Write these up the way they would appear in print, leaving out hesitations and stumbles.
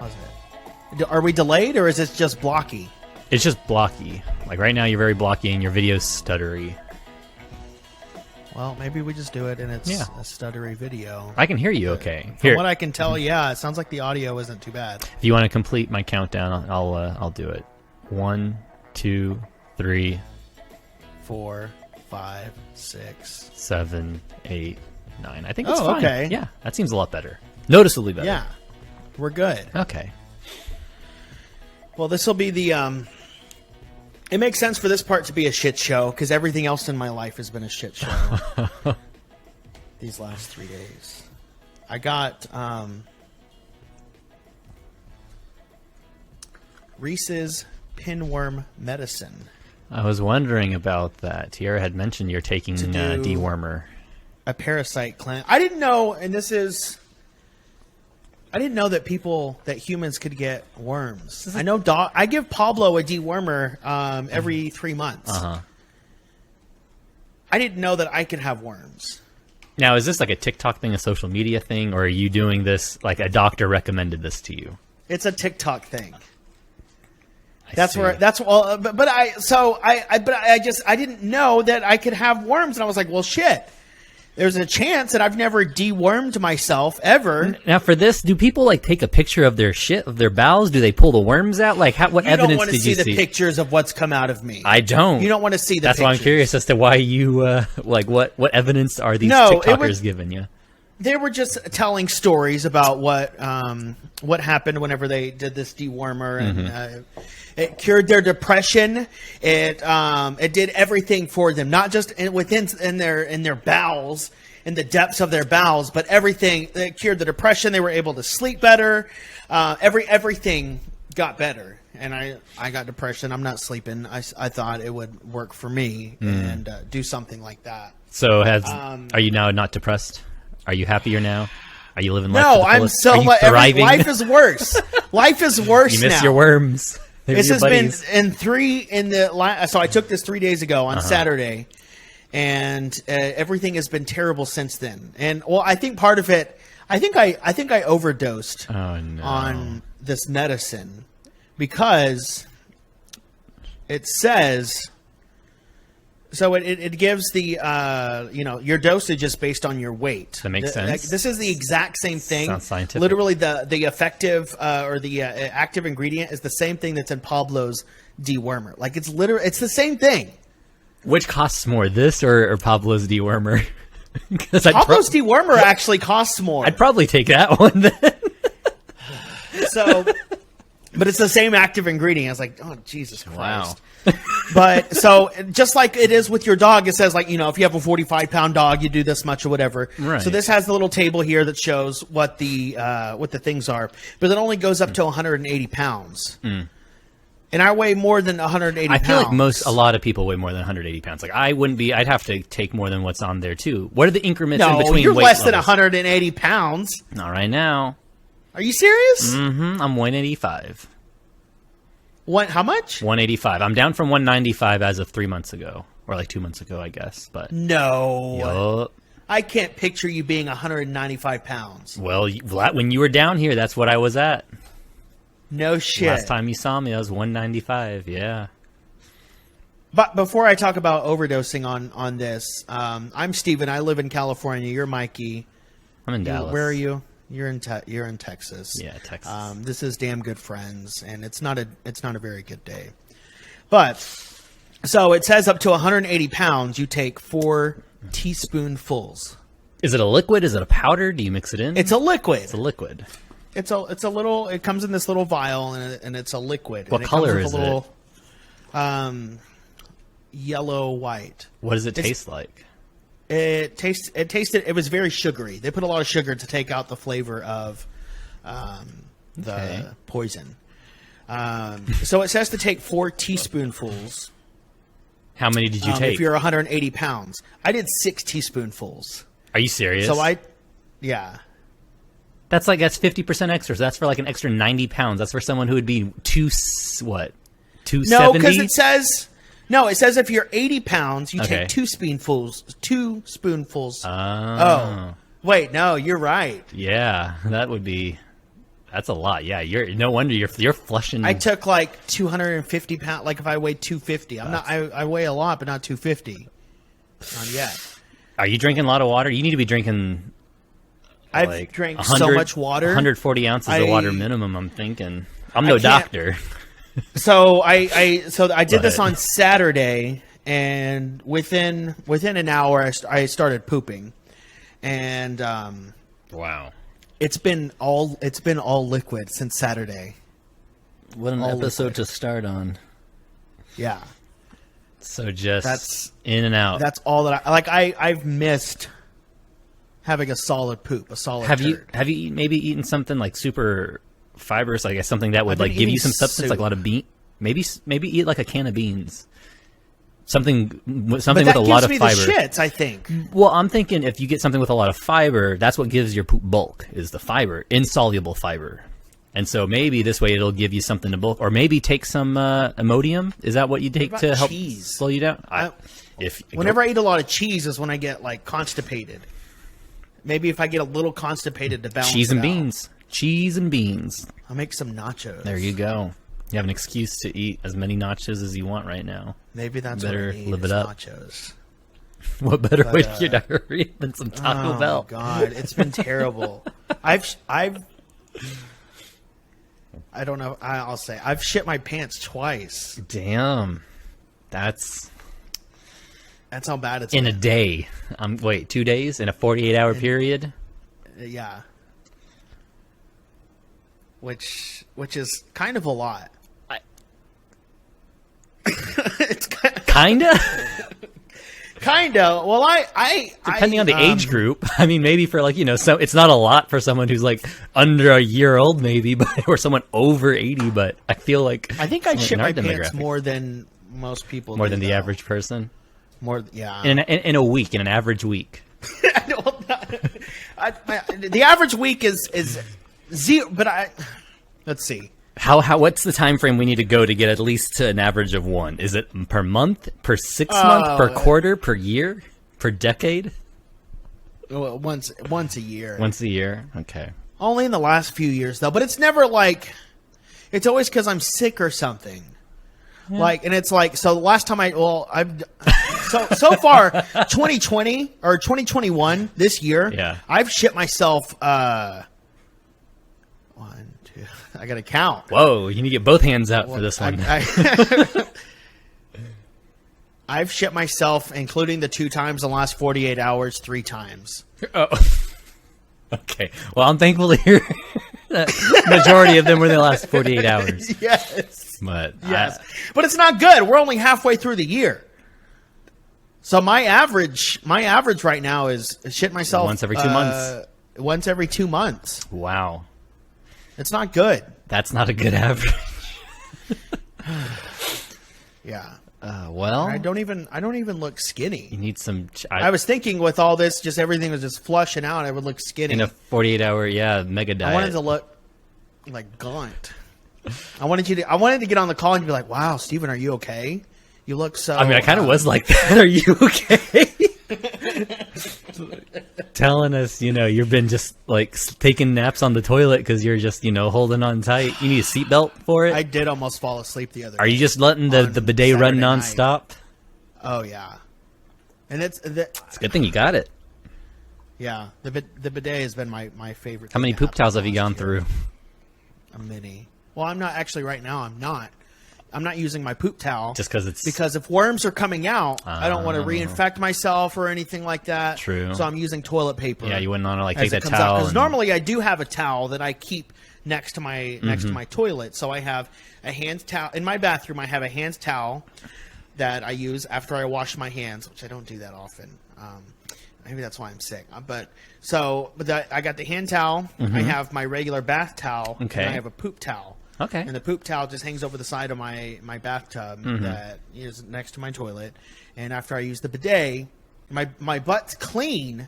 How's it? Are we delayed or is it just blocky? It's just blocky. Like right now, you're very blocky and your video's stuttery. Well, maybe we just do it and it's Yeah. a stuttery video. I can hear you okay. From Here, what I can tell, yeah, it sounds like the audio isn't too bad. if you want to complete my countdown, I'll do it. 1, 2, 3, 4, 5, 6. 7, 8, 9. I think it's Oh, fine. okay. Yeah, that seems a lot better. Noticeably better. Yeah, we're good. Okay. Well, this will be the... It makes sense for this part to be a shit show because everything else in my life has been a shit show these last 3 days. I got Reese's pinworm medicine. I was wondering about that. Tiara had mentioned you're taking To do- dewormer. A parasite cleanse. I didn't know, and this is... I didn't know that humans could get worms. I know I give Pablo a dewormer every 3 months. Uh-huh. I didn't know that I could have worms. Now, is this like a TikTok thing, a social media thing, or are you doing this like a doctor recommended this to you? It's a TikTok thing. I see. I didn't know that I could have worms, and I was like, well, shit. There's a chance that I've never dewormed myself ever. Now, for this, do people like take a picture of their shit, of their bowels? Do they pull the worms out? Like, what You evidence don't want to did see you the see? pictures of what's come out of me. I don't. You don't want to see the That's pictures. why I'm curious as to why you like what evidence are these No, it TikTokers was- giving you? They were just telling stories about what happened whenever they did this dewormer, and it cured their depression. It did everything for them, not just in their bowels, in the depths of their bowels, but everything. It cured the depression. They were able to sleep better. Everything got better. And I got depression. I'm not sleeping. I thought it would work for me and do something like that. So, are you now not depressed? Are you happier now? Are you living life? No, to the I'm fullest? so Are you thriving? life is worse. Life is worse You miss now. your worms. They're This your has buddies. been so I took this 3 days ago on Saturday, and everything has been terrible since then. And well, I think part of it, I think I overdosed on this medicine because it says. So it gives the your dosage is based on your weight. That makes sense. This is the exact same thing. Sounds scientific. Literally, the effective or the active ingredient is the same thing that's in Pablo's dewormer. Like it's the same thing. Which costs more, this or Pablo's dewormer? Because Pablo's dewormer actually costs more. I'd probably take that one then. So, but it's the same active ingredient. I was like, oh Jesus Christ! Wow. But so just like it is with your dog, it says like, if you have a 45-pound dog, you do this much or whatever. Right. So this has the little table here that shows what the things are, but it only goes up to 180 pounds. And I weigh more than 180 pounds. I feel like a lot of people weigh more than 180 pounds. Like I'd have to take more than what's on there too. What are the increments in between? You're weight less than levels? 180 pounds. Not right now. Are you serious? I'm 185. What? How much? 185. I'm down from 195 as of 3 months ago, or like 2 months ago, I guess. But No. yup. I can't picture you being 195 pounds. Well, when you were down here, that's what I was at. No shit. Last time you saw me, I was 195. Yeah. But before I talk about overdosing on this, I'm Steven. I live in California. You're Mikey. I'm in Dallas. Where are you? You're in Texas. Yeah, Texas. This is Damn Good Friends, and it's not a very good day. But so it says up to 180 pounds, you take 4 teaspoonfuls. Is it a liquid? Is it a powder? Do you mix it in? It's a liquid. It's a liquid. It's a little. It comes in this little vial, and it's a liquid. What and it color comes is with a little, yellow white. What does it taste like? It tasted. It was very sugary. They put a lot of sugar to take out the flavor of the poison. So it says to take 4 teaspoonfuls. How many did you take? If you're 180 pounds, I did 6 teaspoonfuls. Are you serious? So yeah. That's 50% extra. So that's for like an extra 90 pounds. That's for someone who would be 270? No, because it says if you're 80 pounds, you Okay. take 2 spoonfuls. 2 spoonfuls. Oh. Wait, no, you're right. Yeah, that would be That's a lot. Yeah, no wonder you're flushing. I took like 250 pounds. Like if I weighed 250, I weigh a lot, but not 250. Not yet. Are you drinking a lot of water? You need to be drinking. I've like drank so much water. 140 ounces of water minimum. I'm thinking. I'm no doctor. So I did this on Saturday, and within an hour I started pooping, and wow. It's been all liquid since Saturday. What an episode to start on. Yeah. So that's in and out. That's all that I've missed having a solid poop, a solid turd. Have you maybe eaten something like super fibrous, like something that would like give you some substance, like a lot of bean? Maybe eat like a can of beans. Something with a lot of fiber. That gives me the shits, I think. Well, I'm thinking if you get something with a lot of fiber, that's what gives your poop bulk, is the fiber, insoluble fiber. And so maybe this way it'll give you something to bulk, or maybe take some Imodium. Is that what you take to help slow you down? Whenever I eat a lot of cheese is when I get like constipated. Maybe if I get a little constipated to balance cheese and it beans, cheese and beans. I'll make some nachos. There you go. You have an excuse to eat as many nachos as you want right now. Maybe that's better what I need, live it up. Nachos. What better way to get diarrhea than some Taco Bell? Oh God, it's been terrible. I don't know. I'll say I've shit my pants twice. Damn, that's how bad it's in been. A day. Wait, 2 days in a 48-hour period. Yeah, which is kind of a lot. It's kinda. Well, I depending on the age group. I mean, maybe for so it's not a lot for someone who's like under a year old, maybe, but or someone over 80. But I feel like I think I shit my pants more than most people. More than the average person. More, yeah. In a week, in an average week. The average week is zero. But let's see. What's the time frame we need to go to get at least to an average of one? Is it per month, per 6 month, per quarter, per year, per decade? Well, once a year. Once a year, okay. Only in the last few years though, but it's never like. It's always because I'm sick or something. Yeah. Like, and it's like so. The last time so far 2020 or 2021 this year. Yeah. I've shit myself. 1, 2. I gotta count. Whoa! You need to get both hands out for this one. I've shit myself, including the 2 times in the last 48 hours, 3 times. Oh. Okay. Well, I'm thankful to hear that majority of them were in the last 48 hours. Yes. But but it's not good. We're only halfway through the year. So my average right now is shit myself once every 2 months. Once every 2 months. Wow. It's not good. That's not a good average. Yeah. Well, I don't even look skinny. You need some. I was thinking with all this, just everything was just flushing out. I would look skinny in a 48-hour, mega diet. I wanted to look like gaunt. I wanted to get on the call and be like, "Wow, Steven, are you okay? You look so." I mean, I kind of was like that. Are you okay? Telling us, you've been just like taking naps on the toilet because you're just, holding on tight. You need a seatbelt for it. I did almost fall asleep the other day. Are you just letting the bidet run nonstop? Oh yeah, and it's a good thing you got it. Yeah, the bidet has been my favorite. How many poop towels have you gone through? A many. Well, I'm not actually right now. I'm not using my poop towel just because if worms are coming out, I don't want to reinfect myself or anything like that. True. So I'm using toilet paper. Yeah, you wouldn't want to like take that towel. Because normally I do have a towel that I keep next to my toilet. So I have a hand towel in my bathroom. I have a hand towel that I use after I wash my hands, which I don't do that often. Maybe that's why I'm sick. But I got the hand towel. I have my regular bath towel. Okay. And I have a poop towel. Okay. And the poop towel just hangs over the side of my bathtub that is next to my toilet. And after I use the bidet, my butt's clean.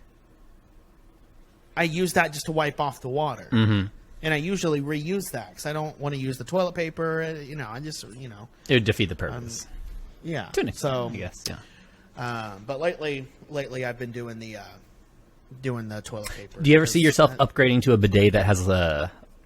I use that just to wipe off the water. And I usually reuse that because I don't want to use the toilet paper. I just, It would defeat the purpose. Yeah. To an extent, I guess, yeah. But lately I've been doing the toilet paper. Do you ever see yourself upgrading to a bidet that has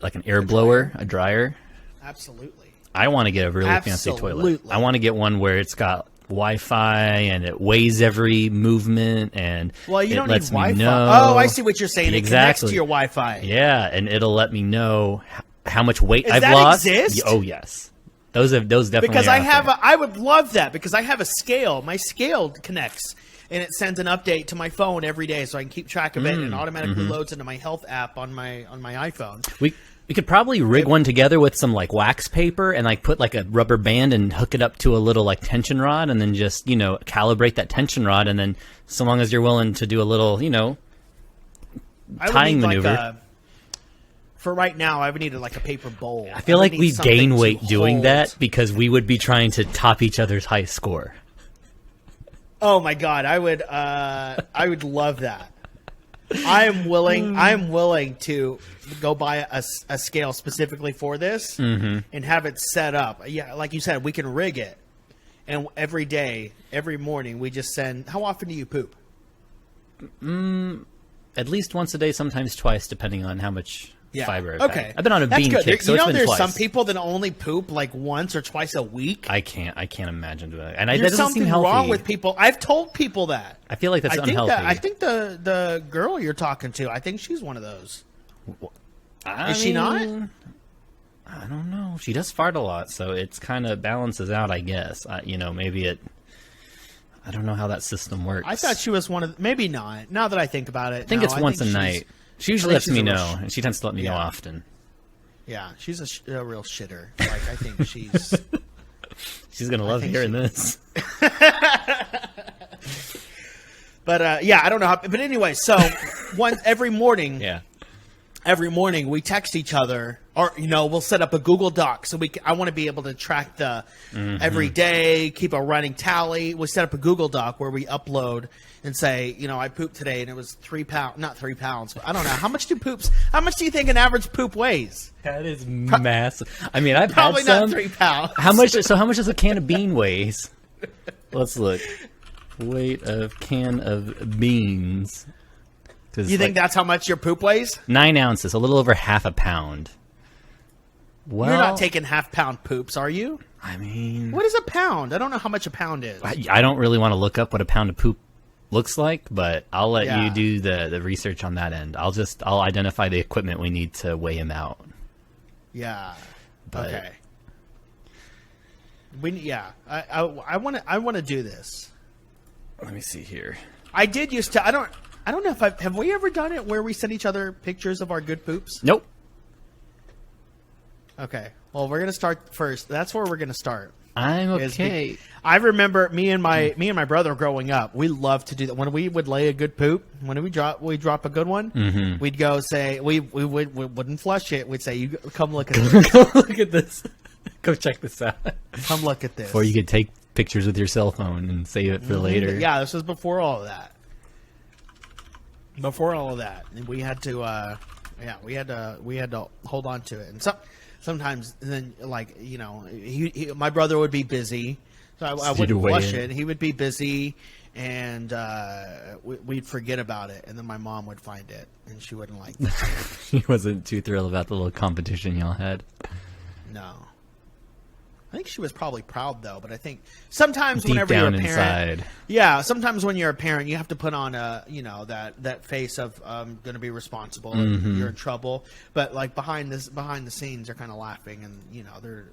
like an air blower, a dryer. Absolutely. I want to get a really fancy toilet. I want to get one where it's got Wi-Fi and it weighs every movement and well, you it don't lets need me Wi-Fi. know. Oh, I see what you're saying. It connects Exactly. to your Wi-Fi. Yeah, and it'll let me know how much weight Does I've that lost. exist? Oh yes, those definitely Because are out there. I would love that because I have a scale. My scale connects and it sends an update to my phone every day, so I can keep track of it, and it automatically loads into my health app on my iPhone. We could probably rig one together with some like wax paper and like put like a rubber band and hook it up to a little like tension rod and then just, calibrate that tension rod, and then so long as you're willing to do a little, tying maneuver. For right now, I would need like a paper bowl. I feel like we gain weight doing that because we would be trying to top each other's high score. Oh my God, I would love that. I'm willing to go buy a scale specifically for this and have it set up. Yeah, like you said, we can rig it. And every day, every morning, we just send. How often do you poop? At least once a day, sometimes twice, depending on how much fiber I've Okay. had. I've been on a That's bean good. kick, so it's been there's twice. some people that only poop like once or twice a week. I can't imagine doing that. And There's that doesn't something seem healthy. wrong with people. I've told people that. I feel like that's unhealthy. I think the girl you're talking to, I think she's one of those. Is she not? I don't know. She does fart a lot, so it's kind of balances out, I guess. Maybe it. I don't know how that system works. I thought she was one of. Maybe not. Now that I think about it, I think it's once a night. She usually lets me know, and she tends to let me know often. Yeah, she's a real shitter. Like I think she's. She's gonna love hearing this. But I don't know how. But anyway, so every morning. Yeah. Every morning we text each other, or we'll set up a Google Doc. So I want to be able to track the every day, keep a running tally. We set up a Google Doc where we upload and say, I pooped today and it was 3 pounds, not 3 pounds, but I don't know how much How much do you think an average poop weighs? That is massive. I mean, I've probably had some. not 3 pounds. How much does a can of bean weighs? Let's look. Weight of can of beans. You think that's how much your poop weighs? 9 ounces, a little over half a pound. Well, you're not taking half-pound poops, are you? I mean, what is a pound? I don't know how much a pound is. I don't really want to look up what a pound of poop looks like, but I'll let you do the research on that end. I'll identify the equipment we need to weigh him out. But, okay. I want to do this. Let me see here. I did used to. I don't know if have we ever done it where we send each other pictures of our good poops? Nope. Okay. Well, we're gonna start first. That's where we're gonna start. I'm okay. I remember me and my brother growing up. We loved to do that when we would lay a good poop. When we drop a good one, we'd go say we wouldn't flush it. We'd say, "You come look at this. Come look at this. Go check this out. Come look at this." Or you could take pictures with your cell phone and save it for later. Yeah, this was before all of that. Before all of that, and we had to hold on to it, and sometimes then my brother would be busy, so I wouldn't flush it. He would be busy, and we'd forget about it, and then my mom would find it, and she wouldn't like that. She wasn't too thrilled about the little competition y'all had. No. I think she was probably proud though, but I think sometimes deep whenever down you're a parent, inside. sometimes when you're a parent, you have to put on that face of going to be responsible and you're in trouble. But like behind the scenes, they're kind of laughing and they're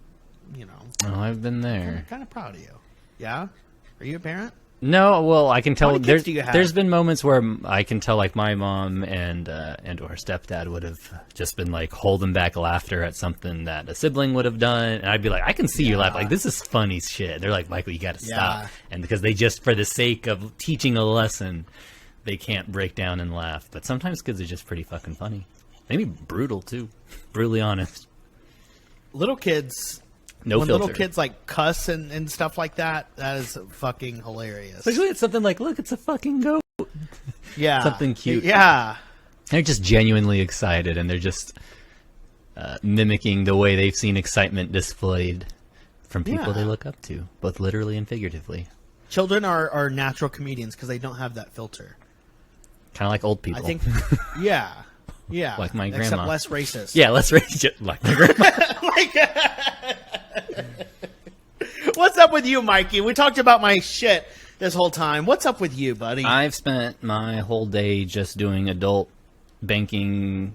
Oh, I've been there. Kind of proud of you. Yeah, are you a parent? No, well, I can tell. How many kids do you have? There's been moments where I can tell, like my mom and or her stepdad would have just been like holding back laughter at something that a sibling would have done, and I'd be like, I can see you laugh. Like, this is funny shit. They're like, Michael, you got to stop. And because they just, for the sake of teaching a lesson, they can't break down and laugh. But sometimes kids are just pretty fucking funny. Maybe brutal too. Brutally honest. Little kids. No when filter. Little kids like cuss and stuff like that is fucking hilarious. Especially it's something like, look, it's a fucking goat. Yeah. Something cute. Yeah. They're just genuinely excited, and they're just mimicking the way they've seen excitement displayed from people they look up to, both literally and figuratively. Children are natural comedians because they don't have that filter. Kind of like old people. I think, yeah. Yeah, like my except grandma. less racist. Yeah, less racist, like my grandma. What's up with you, Mikey? We talked about my shit this whole time. What's up with you, buddy? I've spent my whole day just doing adult banking,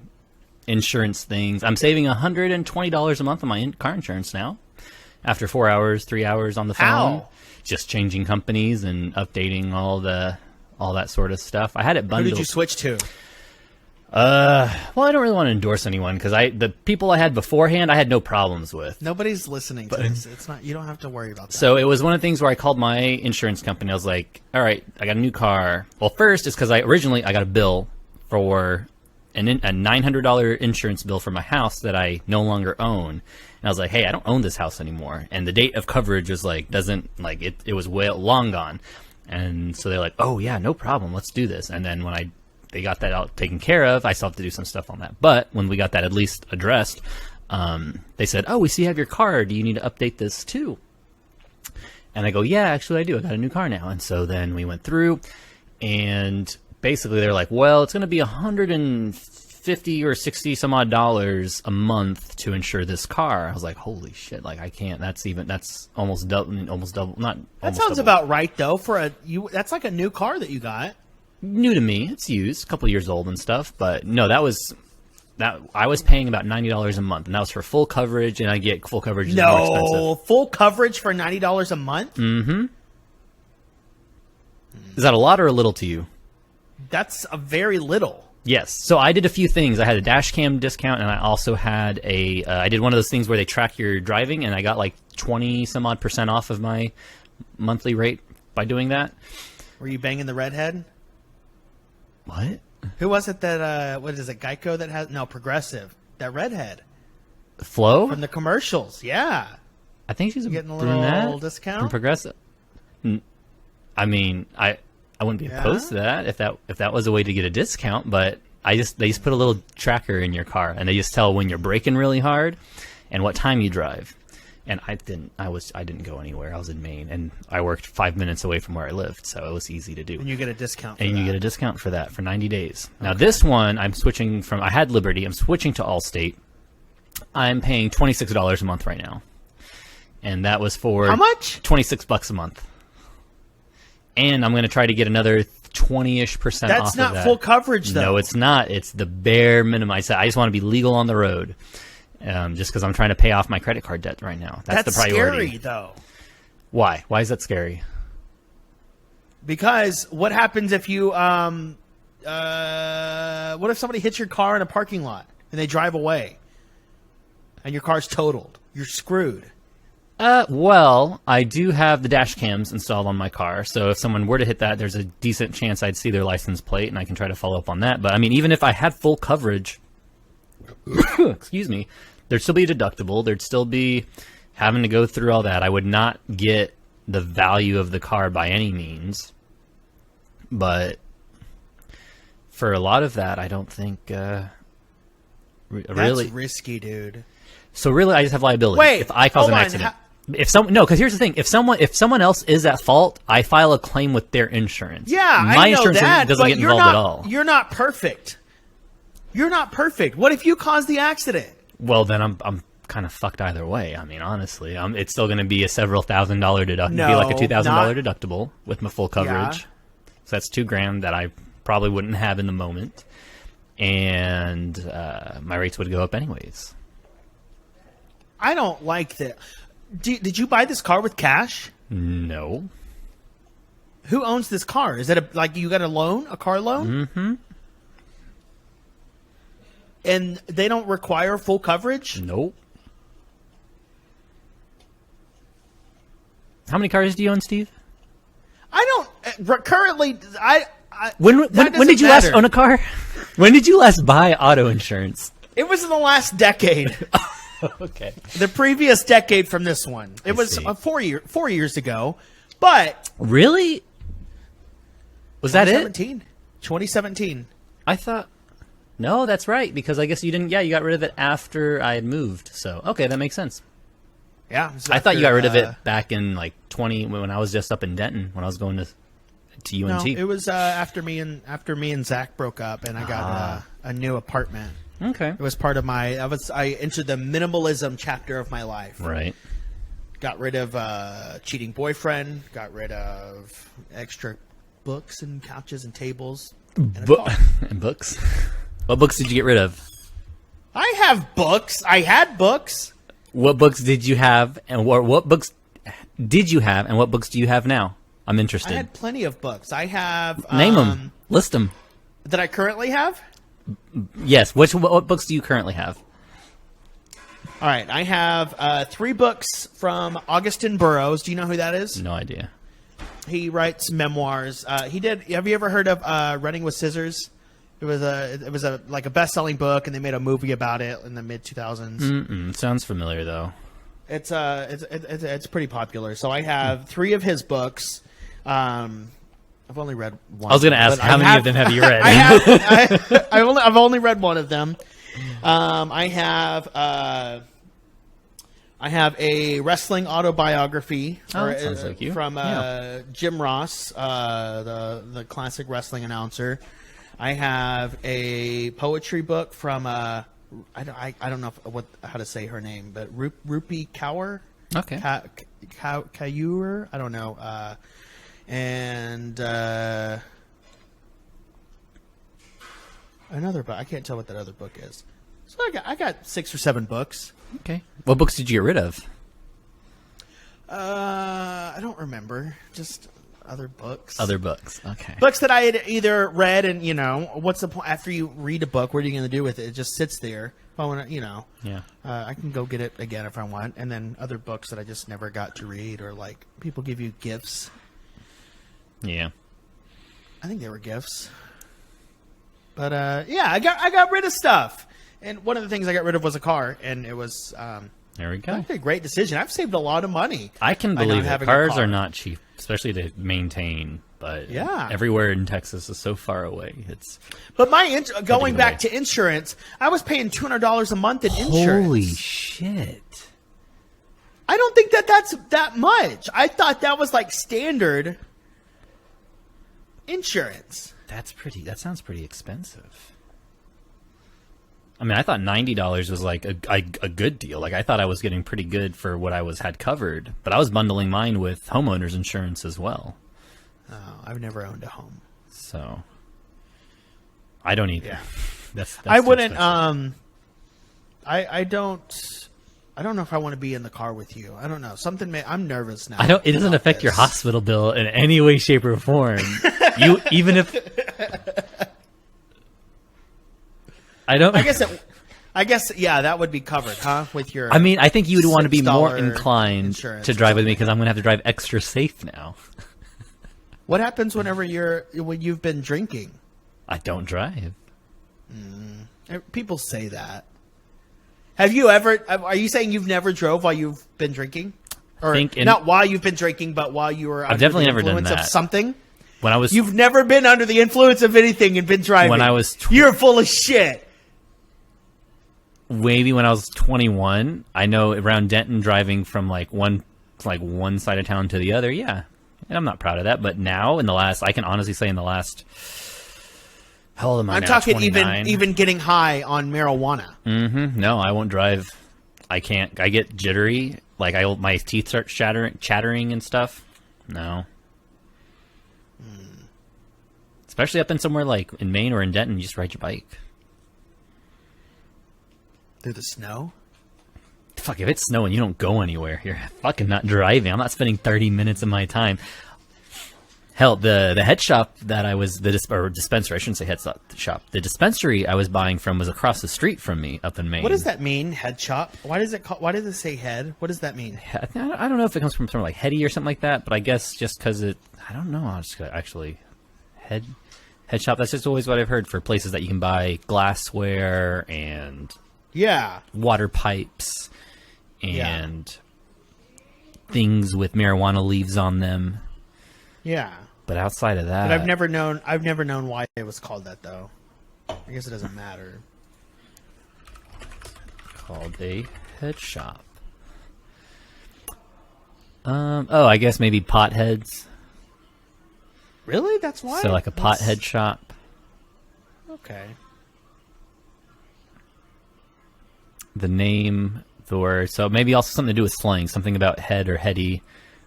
insurance things. I'm saving $120 a month on my car insurance now. After 4 hours, 3 hours on the phone, How? just changing companies and updating all that sort of stuff. I had it Who bundled. did you switch to? Well, I don't really want to endorse anyone because the people I had beforehand, I had no problems with. Nobody's listening to this. It's not. You don't have to worry about that. So it was one of the things where I called my insurance company. I was like, "All right, I got a new car." Well, first it's because I got a bill for a $900 insurance bill for my house that I no longer own. And I was like, "Hey, I don't own this house anymore." And the date of coverage was like it was way long gone. And so they're like, "Oh yeah, no problem. Let's do this." And then when they got that out taken care of, I still have to do some stuff on that. But when we got that at least addressed, they said, "Oh, we see you have your car. Do you need to update this too?" And I go, "Yeah, actually I do. I got a new car now." And so then we went through, and basically they're like, "Well, it's going to be $150 or $60 some odd a month to insure this car." I was like, "Holy shit! Like I can't. That's almost double. Not that almost sounds double. about right though. That's like a new car that you got. New to me. It's used, a couple years old and stuff. But no, I was paying about $90 a month, and that was for full coverage. And I get full coverage. Is more expensive. No, full coverage for $90 a month. Mm-hmm. Is that a lot or a little to you? That's a very little. Yes. So I did a few things. I had a dash cam discount, and I also had I did one of those things where they track your driving, and I got like 20 some odd % off of my monthly rate by doing that. Were you banging the redhead? What? Who was it that, what is it, Geico that has, no, Progressive, that redhead Flo? from the commercials, yeah. I think she's Getting a brunette little discount? from Progressive. I mean, I wouldn't be opposed to that if that was a way to get a discount, but they just put a little tracker in your car, and they just tell when you're braking really hard and what time you drive. And I didn't go anywhere. I was in Maine, and I worked 5 minutes away from where I lived, so it was easy to do. And you get a discount for And that. you get a discount for that for 90 days. Now this one, I'm switching from. I had Liberty. I'm switching to Allstate. I'm paying $26 a month right now, and that was for How much? $26 a month. And I'm going to try to get another 20-ish% off That's of not that. full coverage, though. No, it's not. It's the bare minimum. I just want to be legal on the road. Just because I'm trying to pay off my credit card debt right now. That's the priority. Scary, though. Why? Why is that scary? Because what happens if you, what if somebody hits your car in a parking lot and they drive away and your car's totaled? You're screwed. Well, I do have the dash cams installed on my car, so if someone were to hit that, there's a decent chance I'd see their license plate, and I can try to follow up on that. But I mean, even if I had full coverage, excuse me, there'd still be a deductible. There'd still be having to go through all that. I would not get the value of the car by any means, but for a lot of that, I don't think really. That's risky, dude. So really, I just have liability. Wait, if I cause hold an on. accident. Because here's the thing: if someone else is at fault, I file a claim with their insurance. Yeah, my I know insurance that, doesn't but get you're involved not, at all. You're not perfect. You're not perfect. What if you cause the accident? Well, then I'm kind of fucked either way. I mean, honestly, it's still going to be a several $1,000 deductible. No, be like a $2,000 not- deductible with my full coverage. Yeah. So that's $2,000 that I probably wouldn't have in the moment, and my rates would go up anyways. I don't like that. Did you buy this car with cash? No. Who owns this car? Is it like you got a loan, a car loan? Mm-hmm. And they don't require full coverage? Nope. How many cars do you own, Steve? I don't currently. When doesn't did you last matter. own a car? When did you last buy auto insurance? It was in the last decade. Okay. The previous decade from this one. It was see. 4 years ago. But Really? Was that it? 2017. I thought. No, that's right. Because I guess you didn't. Yeah, you got rid of it after I had moved. So okay, that makes sense. Yeah. it was I thought you after, got rid of it back in like when I was just up in Denton when I was going to to you No, and Chief? it was after me and Zach broke up, and I got a new apartment. Okay. It was part of I entered the minimalism chapter of my life. Right. Got rid of cheating boyfriend. Got rid of extra books and couches and tables. And a car. And books. What books did you get rid of? I have books. I had books. What books did you have, and what books did you have, and what books do you have now? I'm interested. I had plenty of books. I have Name them. List them. that I currently have. Yes. What books do you currently have? All right, I have 3 books from Augustin Burroughs. Do you know who that is? No idea. He writes memoirs. He did. Have you ever heard of Running with Scissors? It was a like a best-selling book, and they made a movie about it in the mid 2000s. Sounds familiar though. It's pretty popular. So I have 3 of his books. I've only read one. I was going to ask, how many of them have you read? I've only read one of them. I have a wrestling autobiography that sounds like you. from Jim Ross, the classic wrestling announcer. I have a poetry book from I don't know how to say her name, but Rupi Kaur. Okay. Kaur. I don't know. And another book. I can't tell what that other book is. So I got 6 or 7 books. Okay. What books did you get rid of? I don't remember. Just other books. Other books. Okay. Books that I had either read, and what's the point after you read a book? What are you going to do with it? It just sits there. If I want to, Yeah. I can go get it again if I want. And then other books that I just never got to read, or like people give you gifts. Yeah. I think they were gifts. But yeah, I got rid of stuff. And one of the things I got rid of was a car, and it was There we go. a great decision. I've saved a lot of money. I can by not believe it. having a Cars car. are not cheap, especially to maintain. But Yeah. everywhere in Texas is so far away. It's But my going back away. to insurance, I was paying $200 a month in insurance. holy shit. I don't think that's that much. I thought that was like standard insurance. That sounds pretty expensive. I mean, I thought $90 was like a good deal. Like, I thought I was getting pretty good for what I had covered, but I was bundling mine with homeowners insurance as well. Oh, I've never owned a home. So I don't either. Yeah. That's I too wouldn't. expensive. I don't know if I want to be in the car with you. I don't know. I'm nervous now. It doesn't about affect your this. hospital bill in any way, shape, or form. Even if I guess yeah, that would be covered, huh? With your. I mean, I think you would want to be more $6 inclined insurance to or drive with me something. because I'm going to have to drive extra safe now. What happens when you've been drinking? I don't drive. People say that. Have you ever? Are you saying you've never drove while you've been drinking? Or not while you've been drinking, but while you were. I've definitely the never done influence of that. something. When I was You've never been under the influence of anything and been driving. When I was you're full of shit. maybe when I was 21, I know around Denton driving from like one side of town to the other. Yeah. And I'm not proud of that, but now I can honestly say in the last, how old am I I'm now? talking 29? even getting high on marijuana. No, I won't drive. I can't. I get jittery. Like my teeth start chattering and stuff. No. Especially up in somewhere like in Maine or in Denton, you just ride your bike. Through the snow? Fuck, if it's snowing, you don't go anywhere. You're fucking not driving. I'm not spending 30 minutes of my time. Hell, the head shop that I was, dispensary, I shouldn't say head shop. The dispensary I was buying from was across the street from me up in Maine. What does that mean, head shop? Why does it say head? What does that mean? I don't know if it comes from somewhere like Heady or something like that, but I guess just because I don't know. I'll just actually, head shop, that's just always what I've heard for places that you can buy glassware and Yeah. water pipes and things with marijuana leaves on them. Yeah. But outside of that, But I've never known why it was called that though. I guess it doesn't matter. called a head shop. I guess maybe potheads. Really? That's why? So like a pothead shop. Okay. The name, the word. So maybe also something to do with slang. Something about head or heady,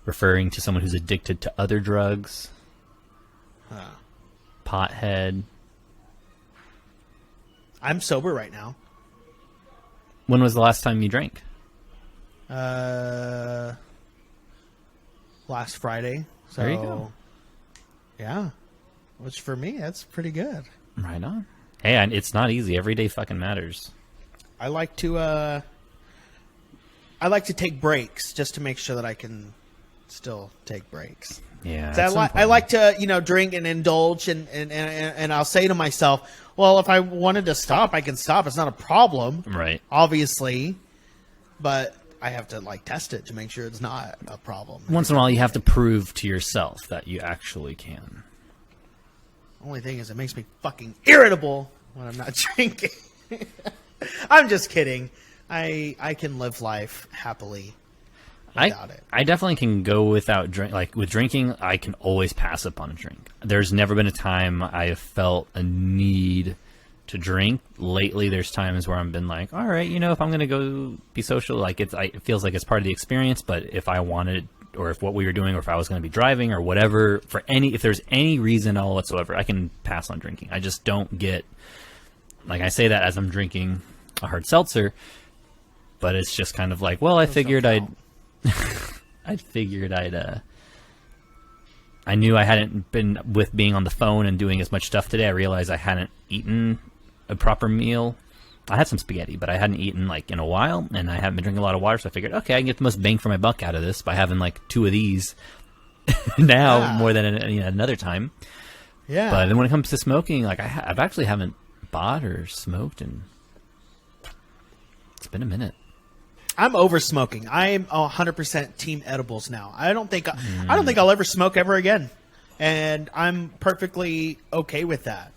referring to someone who's addicted to other drugs. Huh. Pothead. I'm sober right now. When was the last time you drank? Last Friday. So, There you go. Yeah. Which for me, that's pretty good. Right on. Hey, and it's not easy. Every day fucking matters. I like to take breaks just to make sure that I can still take breaks. Yeah. So I like to, drink and indulge, and I'll say to myself, well, if I wanted to stop, I can stop. It's not a problem. Right. Obviously. But I have to test it to make sure it's not a problem. Once in a while, you have to prove to yourself that you actually can. Only thing is, it makes me fucking irritable when I'm not drinking. I'm just kidding. I can live life happily without it. I definitely can go without drink. Like with drinking, I can always pass up on a drink. There's never been a time I have felt a need to drink. Lately, there's times where I've been like, all right, if I'm gonna go be social, it feels like it's part of the experience. But if I wanted, or if what we were doing, or if I was going to be driving, or whatever, if there's any reason at all whatsoever, I can pass on drinking. I just don't get, I say that as I'm drinking a hard seltzer, but it's just kind of like, well, I figured I knew I hadn't been with being on the phone and doing as much stuff today. I realized I hadn't eaten a proper meal. I had some spaghetti, but I hadn't eaten in a while, and I haven't been drinking a lot of water, so I figured, okay, I can get the most bang for my buck out of this by having 2 of these now more than another time. Yeah. But then when it comes to smoking, I've actually haven't bought or smoked, and it's been a minute. I'm over smoking. I'm 100% team edibles now. I don't think I'll ever smoke ever again, and I'm perfectly okay with that.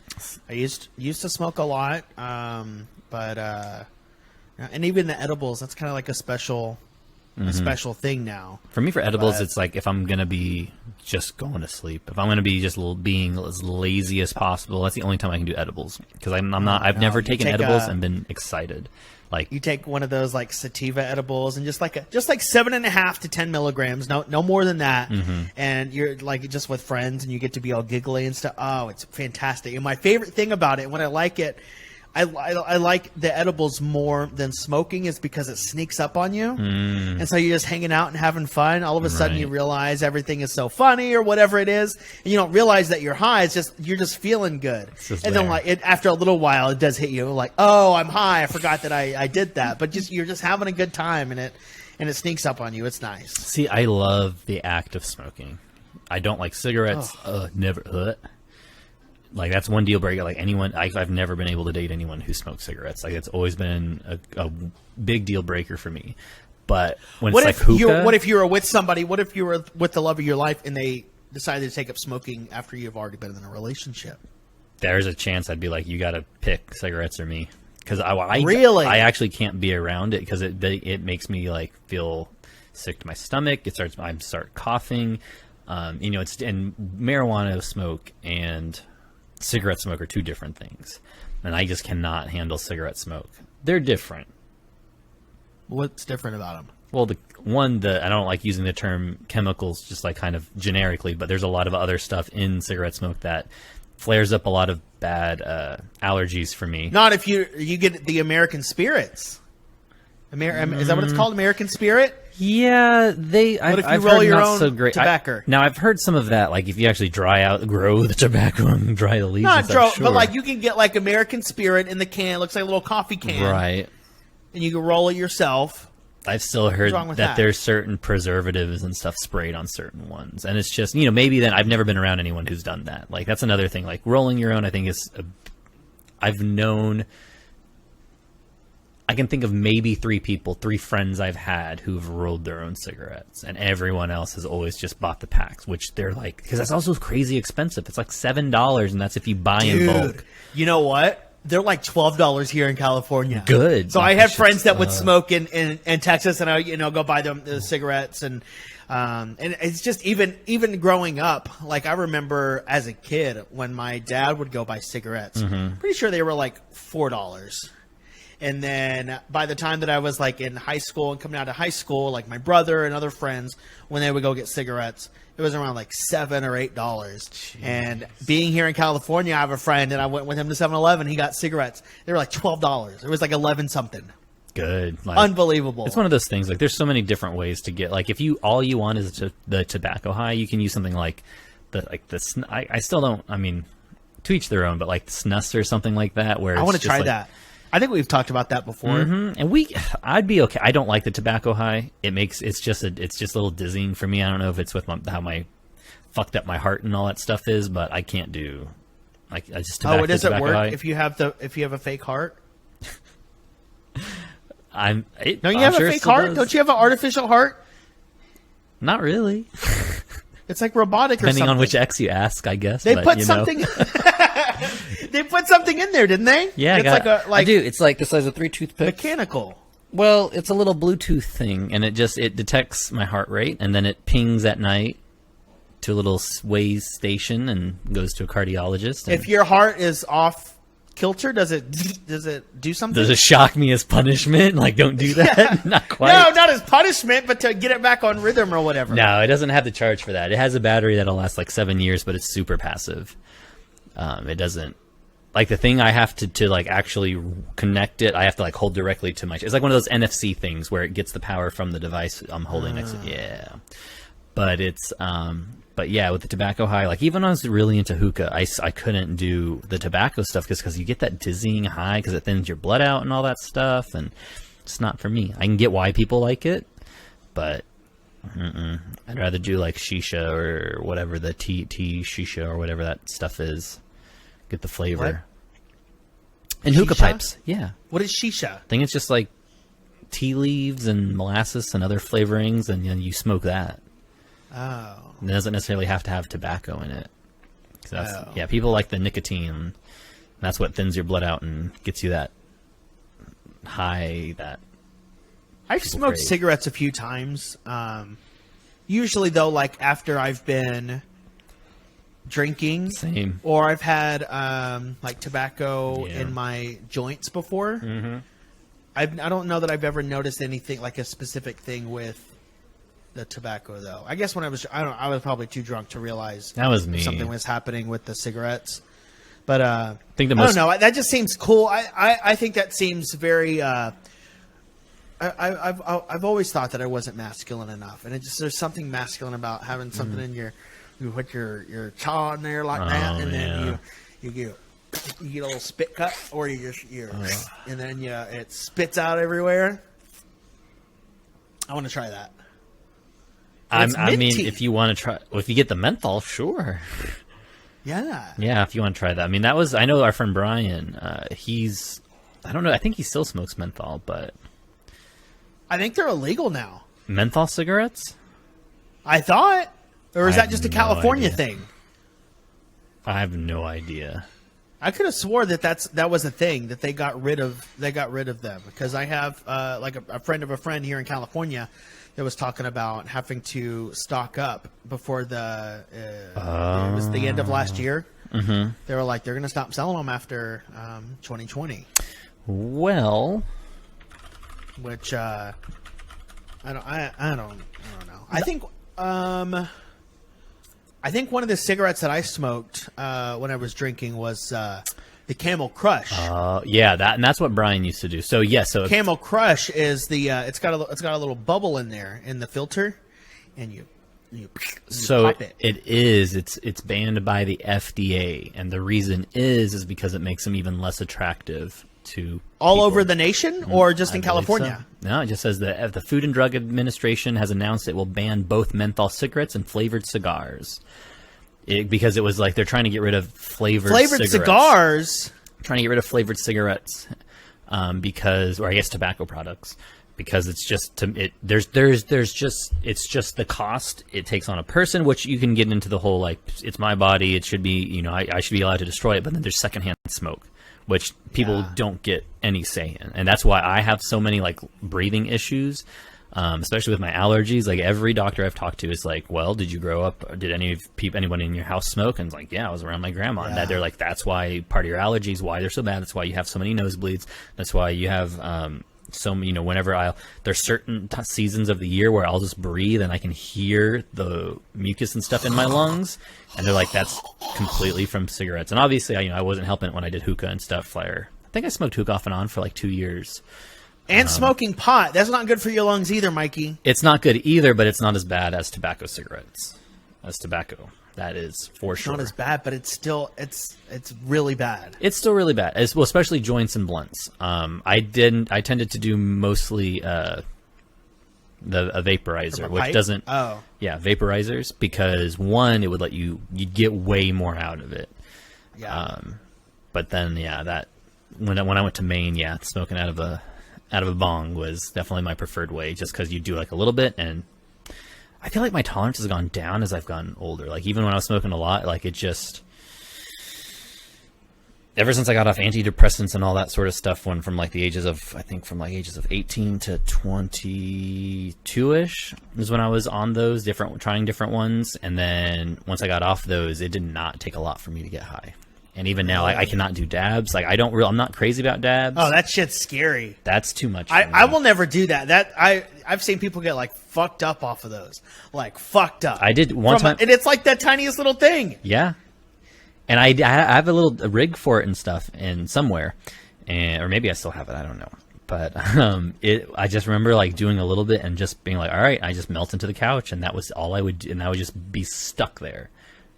I used to smoke a lot, but and even the edibles, that's kind of like a special thing now. For me, for edibles, it's like if I'm gonna be just going to sleep, if I'm gonna be just being as lazy as possible, that's the only time I can do edibles, because I've never taken edibles and been excited. You take one of those sativa edibles and just 7.5 to 10 milligrams, no more than that, and you're just with friends and you get to be all giggly and stuff. Oh, it's fantastic! And my favorite thing about it, when I like it, I like the edibles more than smoking, is because it sneaks up on you, and so you're just hanging out and having fun. All of a sudden, you realize everything is so funny or whatever it is, and you don't realize that you're high. It's just you're just feeling good, and then after a little while, it does hit you oh, I'm high. I forgot that I did that, but you're just having a good time, and it sneaks up on you. It's nice. See, I love the act of smoking. I don't like cigarettes. Never. That's one deal breaker. Anyone, I've never been able to date anyone who smokes cigarettes. It's always been a big deal breaker for me. But when hookah, what if you were with somebody? What if you were with the love of your life and they decided to take up smoking after you've already been in a relationship? There's a chance I'd be like, you got to pick cigarettes or me, because I actually can't be around it, because it makes me feel sick to my stomach. I start coughing. It's and marijuana smoke and cigarette smoke are two different things, and I just cannot handle cigarette smoke. They're different. What's different about them? Well, I don't like using the term chemicals just kind of generically, but there's a lot of other stuff in cigarette smoke that flares up a lot of bad allergies for me. Not if you get the American spirits. Is that what it's called, American Spirit? Yeah, I've roll heard your not own so great tobacco? Now I've heard some of that, if you actually grow the tobacco and dry the leaves. Not sure. but you can get American Spirit in the can. It looks like a little coffee can, right? And you can roll it yourself. I've still heard that there's certain preservatives and stuff sprayed on certain ones, and it's just maybe then I've never been around anyone who's done that. That's another thing. Rolling your own, I think I can think of maybe 3 friends I've had who've rolled their own cigarettes, and everyone else has always just bought the packs, which they're because that's also crazy expensive. It's $7, and that's if you buy in bulk. You know what? They're like $12 here in California. Good. So I have friends that would smoke in Texas, and I go buy them the cigarettes, and it's just even growing up. Like I remember as a kid when my dad would go buy cigarettes. Pretty sure they were like $4. And then by the time that I was like in high school and coming out of high school, like my brother and other friends, when they would go get cigarettes, it was around like $7 or $8. And being here in California, I have a friend, and I went with him to 7-Eleven. He got cigarettes. They were like $12. It was like 11 something. Good. Like, unbelievable. It's one of those things. Like there's so many different ways to get. Like if all you want is the tobacco high, you can use something like I still don't. I mean, to each their own. But like the snus or something like that, where I want to try like, that. I think we've talked about that before. And I'd be okay. I don't like the tobacco high. It's just a little dizzying for me. I don't know if it's with how my fucked up my heart and all that stuff is, but I can't do. I just tobacco. It doesn't work high. if you have a fake heart. Don't you have a fake heart? Don't you have an artificial heart? Not really. It's like robotic, depending or something. on which ex you ask, I guess. They put something. They put something in there, didn't they? Yeah, I do. It's like the size of 3 toothpicks. Mechanical. Well, it's a little Bluetooth thing, and it detects my heart rate, and then it pings at night to a little Waze station and goes to a cardiologist. If your heart is off kilter, does it do something? Does it shock me as punishment? Like, don't do that? Yeah. Not quite. No, not as punishment, but to get it back on rhythm or whatever. No, it doesn't have the charge for that. It has a battery that'll last like 7 years, but it's super passive. It doesn't. Like the thing I have to like actually connect it, I have to like hold directly to my. It's like one of those NFC things where it gets the power from the device I'm holding next to. Yeah, but it's but yeah, with the tobacco high, like even when I was really into hookah, I couldn't do the tobacco stuff because you get that dizzying high because it thins your blood out and all that stuff, and it's not for me. I can get why people like it, but I'd rather do like shisha or whatever the tea shisha or whatever that stuff is. Get the flavor. What? And hookah pipes, yeah. What is shisha? I think it's just like tea leaves and molasses and other flavorings, and then you smoke that. Oh. And it doesn't necessarily have to have tobacco in it. Yeah, people like the nicotine. That's what thins your blood out and gets you that high. I've smoked cigarettes a few times. Usually, though, like after I've been drinking. Same. Or I've had like tobacco in my joints before. I don't know that I've ever noticed anything like a specific thing with the tobacco, though. I guess when I was I was probably too drunk to realize that was me. Something was happening with the cigarettes. But I don't know. That just seems cool. I think that seems very. I've always thought that I wasn't masculine enough, and there's something masculine about having something in you put your jaw in there like that, and then you get a little spit cut, or and then it spits out everywhere. I want to try that. I mean, if you want to try, if you get the menthol, sure. Yeah. Yeah, if you want to try that. I mean, I know our friend Brian. I don't know. I think he still smokes menthol, but I think they're illegal now. Menthol cigarettes? I thought. Or is that just a California thing? I have no idea. I could have swore that was a thing that they got rid of. They got rid of them because I have like a friend of a friend here in California that was talking about having to stock up before it was the end of last year. Mm-hmm. They were like they're going to stop selling them after 2020. Well, which I don't know. I think one of the cigarettes that I smoked when I was drinking was the Camel Crush. Yeah, that's what Brian used to do. So so Camel Crush is the it's got a little bubble in there in the filter, and you pop it. It's banned by the FDA, and the reason is because it makes them even less attractive to all people. Over the nation, or just in California? So. No, it just says that the Food and Drug Administration has announced it will ban both menthol cigarettes and flavored cigars. Because it was like they're trying to get rid of flavored cigars. Trying to get rid of flavored cigarettes, or I guess tobacco products, because it's just it's just the cost it takes on a person, which you can get into the whole like it's my body, it should be I should be allowed to destroy it, but then there's secondhand smoke, which people don't get any say in. And that's why I have so many like breathing issues, especially with my allergies. Like every doctor I've talked to is like, well, did you grow up, or did anyone in your house smoke? And it's like, yeah, I was around my grandma. And that they're like, that's why part of your allergies, why they're so bad. That's why you have so many nosebleeds. That's why you have, whenever there's certain seasons of the year where I'll just breathe and I can hear the mucus and stuff in my lungs, and they're like, that's completely from cigarettes. And obviously, I wasn't helping it when I did hookah and stuff. I think I smoked hookah off and on for like 2 years. And smoking pot, that's not good for your lungs either, Mikey. It's not good either, but it's not as bad as tobacco cigarettes. That is for sure. Not as bad, but it's still it's really bad. It's still really bad, especially joints and blunts. I tended to do mostly a vaporizer, which doesn't. Oh, yeah, vaporizers, because one, it would let you'd get way more out of it. Yeah. But then that when I went to Maine, smoking out of a bong was definitely my preferred way, just because you do like a little bit, and I feel like my tolerance has gone down as I've gotten older. Like even when I was smoking a lot, like it just, ever since I got off antidepressants and all that sort of stuff, from like ages of 18 to 22-ish is when I was on those trying different ones. And then once I got off those, it did not take a lot for me to get high. And even now, I cannot do dabs. Like I'm not crazy about dabs. Oh, that shit's scary. That's too much. I will never do that. I've seen people get like fucked up off of those. Like fucked up. I did one time, and it's like that tiniest little thing. Yeah, and I have a rig for it and stuff, and somewhere, or maybe I still have it. I don't know. But I just remember like doing a little bit and just being like, all right, I just melt into the couch, and that was all I would do, and I would just be stuck there.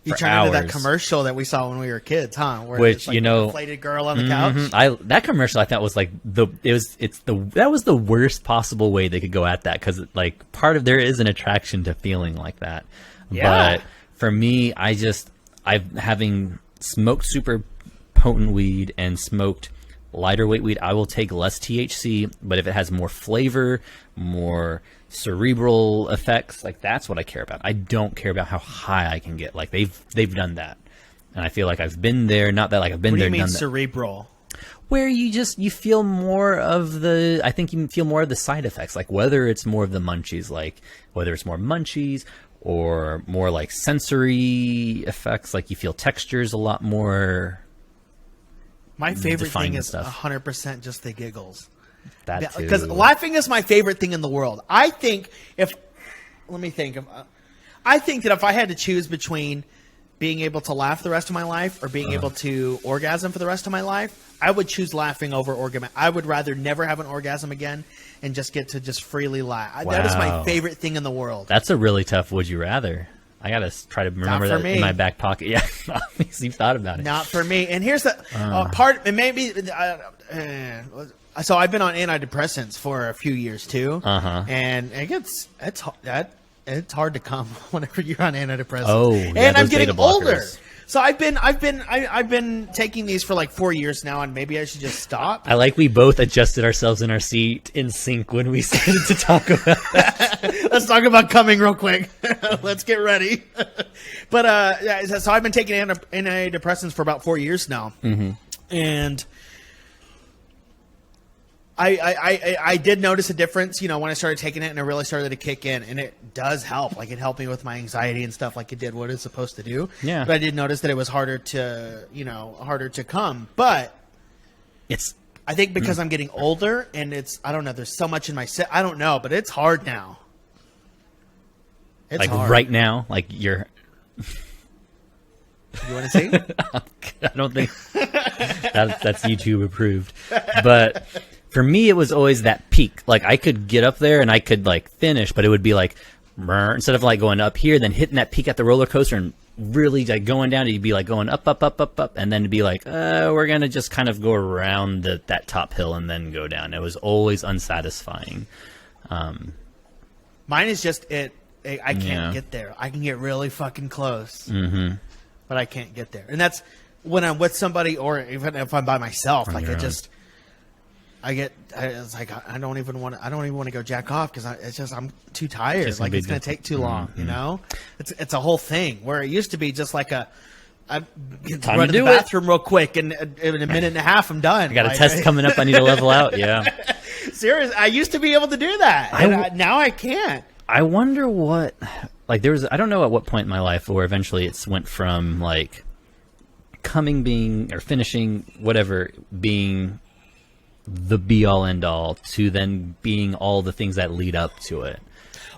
You turned into that commercial that we saw when we were kids, huh? Where which, like, the inflated girl on the couch. That commercial I thought was like that was the worst possible way they could go at that, because like there is an attraction to feeling like that. Yeah. But for me, having smoked super potent weed and smoked lighter weight weed, I will take less THC, but if it has more flavor, more cerebral effects, like that's what I care about. I don't care about how high I can get. Like they've done that, and I feel like I've been there. Not that like I've been there. What do you mean cerebral? Where you feel more of the. I think you feel more of the side effects, like whether it's more of the munchies, like whether it's more munchies or more like sensory effects, like you feel textures a lot more. My favorite thing is 100% just the giggles. That too. Because laughing is my favorite thing in the world. I think that if I had to choose between being able to laugh the rest of my life or being able to orgasm for the rest of my life, I would choose laughing over orgasm. I would rather never have an orgasm again and just get to just freely laugh. Wow. That is my favorite thing in the world. That's a really tough would you rather. I gotta try to remember that in my back pocket. Yeah, you've thought about it. Not for me. And here's the part. And maybe so I've been on antidepressants for a few years too, and it's hard to come whenever you're on antidepressants. Oh, and I'm getting older. So I've been taking these for like 4 years now, and maybe I should just stop. I like we both adjusted ourselves in our seat in sync when we started to talk about that. Let's talk about coming real quick. Let's get ready. But so I've been taking antidepressants for about 4 years now, and I did notice a difference, when I started taking it and it really started to kick in, and it does help. Like it helped me with my anxiety and stuff, like it did what it's supposed to do. Yeah. But I did notice that it was harder to come. But I think because I'm getting older and I don't know, there's so much in my set. I don't know, but it's hard now. It's like hard. Right now, like you're. You want to see? I don't think that's YouTube approved, but. For me, it was always that peak. Like I could get up there and I could like finish, but it would be like instead of like going up here, then hitting that peak at the roller coaster and really like going down, you'd be like going up, and then to be like, we're gonna just kind of go around that top hill and then go down. It was always unsatisfying. Mine is just I can't get there. I can get really fucking close, but I can't get there. And that's when I'm with somebody, or even if I'm by myself. Like it's like I don't even want to go jack off because I'm too tired. Like it's going to take too long. It's a whole thing where it used to be just like I Time run to to the do it. bathroom real quick, and in a minute and a half, I'm done. I got a test coming up. I need to level out. Yeah. Serious. I used to be able to do that, and now I can't. I wonder what, like, there was, I don't know at what point in my life where eventually it's went from like being or finishing whatever being the be all end all to then being all the things that lead up to it.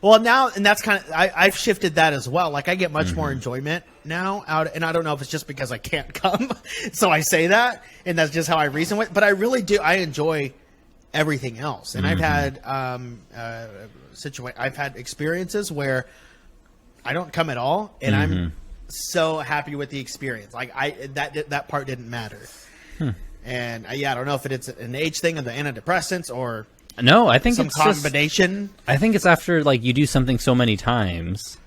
Well, now, and that's kind of, I've shifted that as well. Like, I get much more enjoyment now out, and I don't know if it's just because I can't come, so I say that, and that's just how I reason with. But I really do. I enjoy everything else, and I've had I've had experiences where I don't come at all, and I'm so happy with the experience. Like, that part didn't matter. And I don't know if it's an age thing of the antidepressants or. No, I think some it's combination. I think it's after like you do something so many times,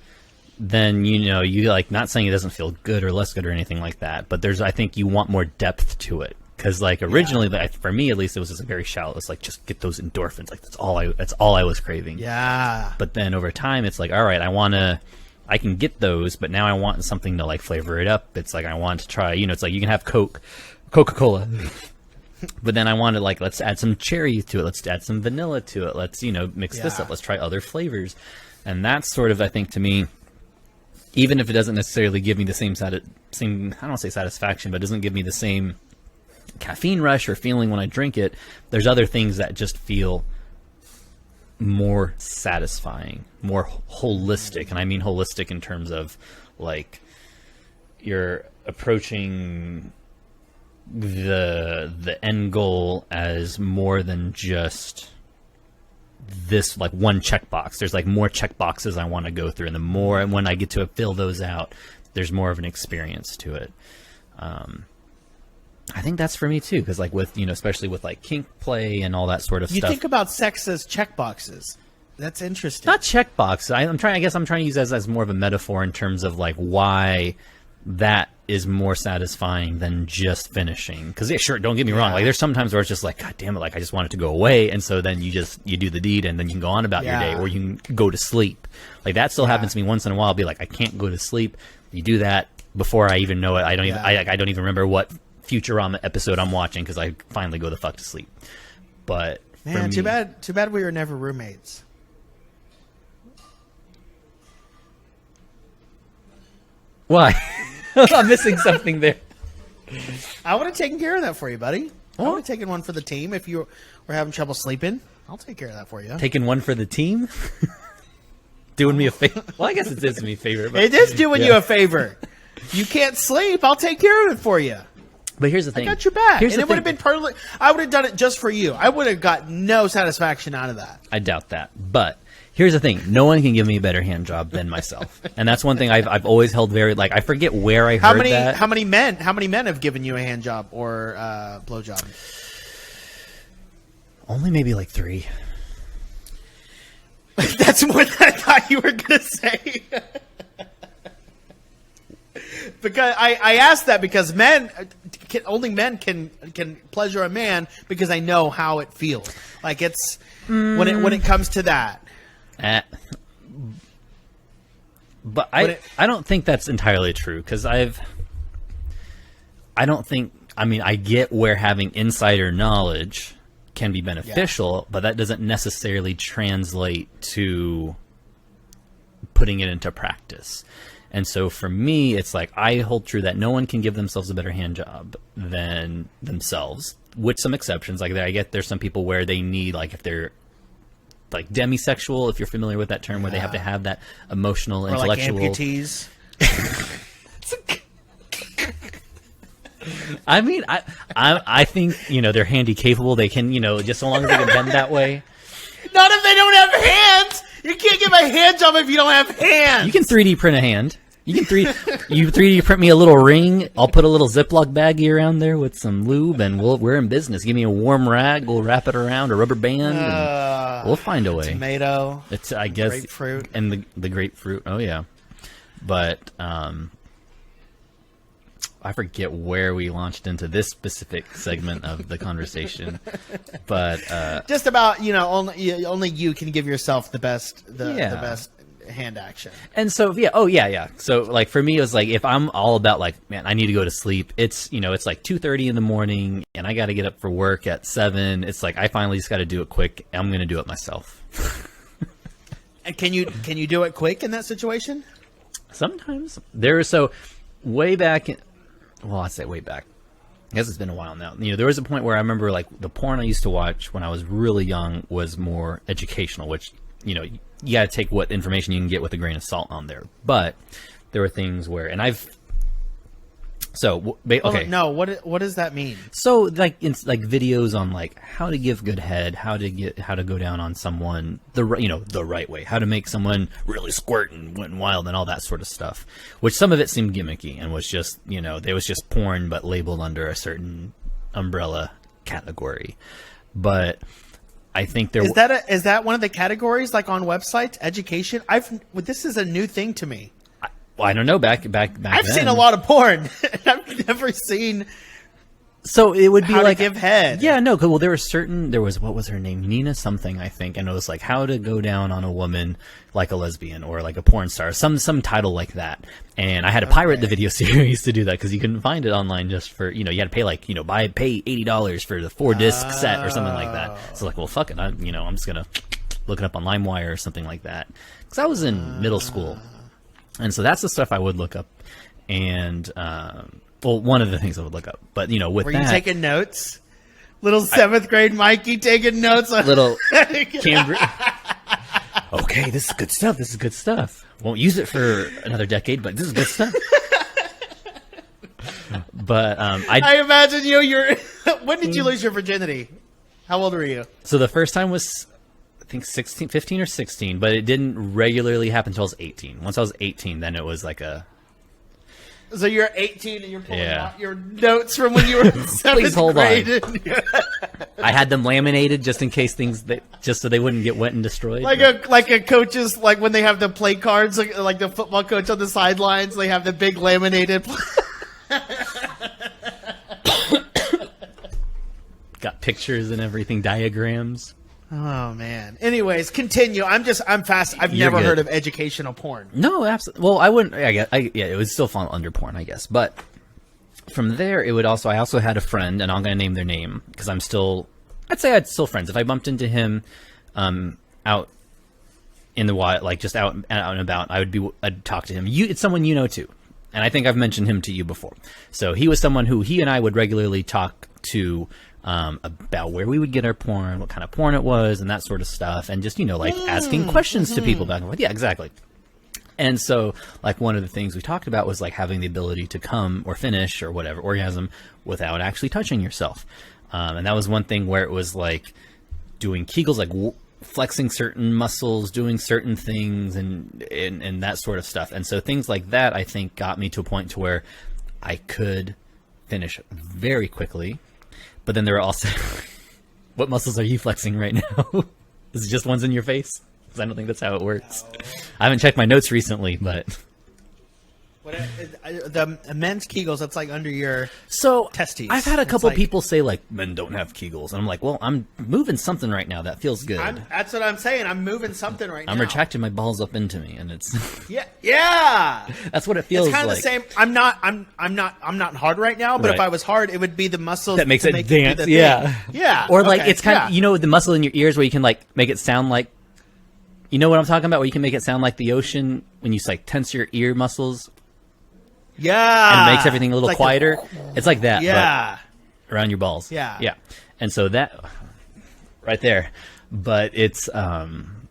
then you like, not saying it doesn't feel good or less good or anything like that, but I think you want more depth to it, because like originally, for me at least, it was just very shallow. It's like, just get those endorphins. Like that's all I was craving. Yeah. But then over time, it's like, all right, I can get those, but now I want something to like flavor it up. It's like I want to try. It's like you can have Coca-Cola. But then I wanted, like, let's add some cherry to it. Let's add some vanilla to it. Let's, mix this up. Let's try other flavors. And that's sort of, I think, to me, even if it doesn't necessarily give me the same I don't want to say satisfaction, but it doesn't give me the same caffeine rush or feeling when I drink it, there's other things that just feel more satisfying, more holistic. And I mean holistic in terms of, like, you're approaching the end goal as more than just this like one checkbox. There's like more checkboxes I want to go through, and the more, and when I get to fill those out, there's more of an experience to it. I think that's for me too, because like with especially with like kink play and all that sort of stuff. You think about sex as checkboxes. That's interesting. Not checkbox. I guess I'm trying to use that as more of a metaphor in terms of like why that is more satisfying than just finishing. Because sure, don't get me wrong, like there's sometimes where it's just like, god damn it, like I just want it to go away, and so then you do the deed and then you can go on about your day, or you can go to sleep. Like that still happens to me once in a while. I'll be like, I can't go to sleep. You do that before I even know it. I don't even remember what Futurama episode I'm watching, because I finally go the fuck to sleep. But man, too bad we were never roommates. Why? I'm missing something there. I would have taken care of that for you, buddy. I would have taken one for the team if you were having trouble sleeping. I'll take care of that for you. Taking one for the team? Doing me a favor? Well, I guess it is me a favor. But, it is doing you a favor. You can't sleep. I'll take care of it for you. But here's the thing. I got your back. And it would have been perfectly. I would have done it just for you. I would have got no satisfaction out of that. I doubt that. But here's the thing. No one can give me a better hand job than myself. And that's one thing I've always held very, like, I forget where I heard that. How many men have given you a hand job or blow job? Only maybe like 3. That's more than I thought you were going to say. Because I asked that because only men can pleasure a man, because I know how it feels. Like it's when it comes to that. But I don't think that's entirely true, because I get where having insider knowledge can be beneficial, but that doesn't necessarily translate to putting it into practice. And so for me, it's like I hold true that no one can give themselves a better hand job than themselves, with some exceptions. Like I get there's some people where they need, like if they're like demisexual, if you're familiar with that term, where they have to have that emotional, or intellectual. Like amputees. I mean, I think they're handy capable. They can just so long as they can bend that way. Not if they don't have hands. You can't get my hand job if you don't have hands. You can 3D print a hand. You can 3D print me a little ring. I'll put a little Ziploc baggie around there with some lube, and we're in business. Give me a warm rag. We'll wrap it around a rubber band. And we'll find a way. Tomato. It's I guess grapefruit and the grapefruit. Oh yeah, but I forget where we launched into this specific segment of the conversation, but just about only you can give yourself the best hand action. And so, yeah, yeah. So, like, for me, it was like, if I'm all about, like, man, I need to go to sleep, it's, it's like 2:30 in the morning, and I got to get up for work at 7. It's like, I finally just got to do it quick. I'm going to do it myself. And can you do it quick in that situation? Sometimes. Way back, well, I say way back. I guess it's been a while now. There was a point where I remember, like, the porn I used to watch when I was really young was more educational, which, you got to take what information you can get with a grain of salt on there. But there were things where, and I've, okay. Oh, no, what does that mean? So, like, it's like videos on, like, how to give good head, how to go down on someone the right way, how to make someone really squirt and went wild and all that sort of stuff. Which some of it seemed gimmicky and was just, there was just porn but labeled under a certain umbrella category. But I think there is that one of the categories, like on websites, education? This is a new thing to me. Well, I don't know. Back I've seen a lot of porn. I've never seen. So it would be how like to give head. Yeah, no. Well, there was what was her name? Nina something, I think, and it was like how to go down on a woman like a lesbian or like a porn star, some title like that. And I had to pirate the video series to do that because you couldn't find it online just for you had to pay like pay $80 for the 4-disc set or something like that. So like, well, fuck it, I'm just gonna look it up on LimeWire or something like that because I was in middle school. And so that's the stuff I would look up. And, one of the things I would look up. But, with Were that... you taking notes? Little 7th grade Mikey taking notes? Little Cambridge... Okay, this is good stuff. Won't use it for another decade, but this is good stuff. But, I imagine you're... When did you lose your virginity? How old were you? So the first time was... I think 15 or 16, but it didn't regularly happen until I was 18. Once I was 18, then it was like a... So you're 18 and you're pulling out your notes from when you were in 7th Please hold grade. on. I had them laminated just in case just so they wouldn't get wet and destroyed. Like a coach's, like when they have the play cards, like the football coach on the sidelines, they have the big laminated... Got pictures and everything, diagrams. Oh man. Anyways, continue. I'm fast. I've You're never good. heard of educational porn. No, absolutely. Well, I wouldn't. It would still fall under porn, I guess. But from there, it would also. I also had a friend, and I'm going to name their name because I'd say I'd still friends. If I bumped into him, out in the wild, like just out and about, I'd talk to him. It's someone you know too, and I think I've mentioned him to you before. So he was someone who he and I would regularly talk to. About where we would get our porn, what kind of porn it was, and that sort of stuff, and just like asking questions to people back and forth. Yeah, exactly. And so, like one of the things we talked about was like having the ability to come or finish or whatever orgasm without actually touching yourself, and that was one thing where it was like doing Kegels, like flexing certain muscles, doing certain things, and that sort of stuff. And so things like that, I think, got me to a point to where I could finish very quickly. But then there are also, what muscles are you flexing right now? Is it just ones in your face? Because I don't think that's how it works. I haven't checked my notes recently, but... The men's Kegels, that's like under your testes. I've had a couple people say, like, men don't have Kegels. And I'm like, well, I'm moving something right now that feels good. That's what I'm saying. I'm moving something right now. I'm retracting my balls up into me, and it's... Yeah! That's what it feels like. It's kind of the same. I'm not hard right now, but if I was hard, it would be the muscles that makes it dance. It yeah. Yeah. Or like, it's kind of, the muscle in your ears where you can like make it sound like, you know what I'm talking about? Where you can make it sound like the ocean when you like tense your ear muscles. Yeah. And it makes everything a little quieter. It's like that. Yeah. But around your balls. Yeah. Yeah. And so that right there. But it's but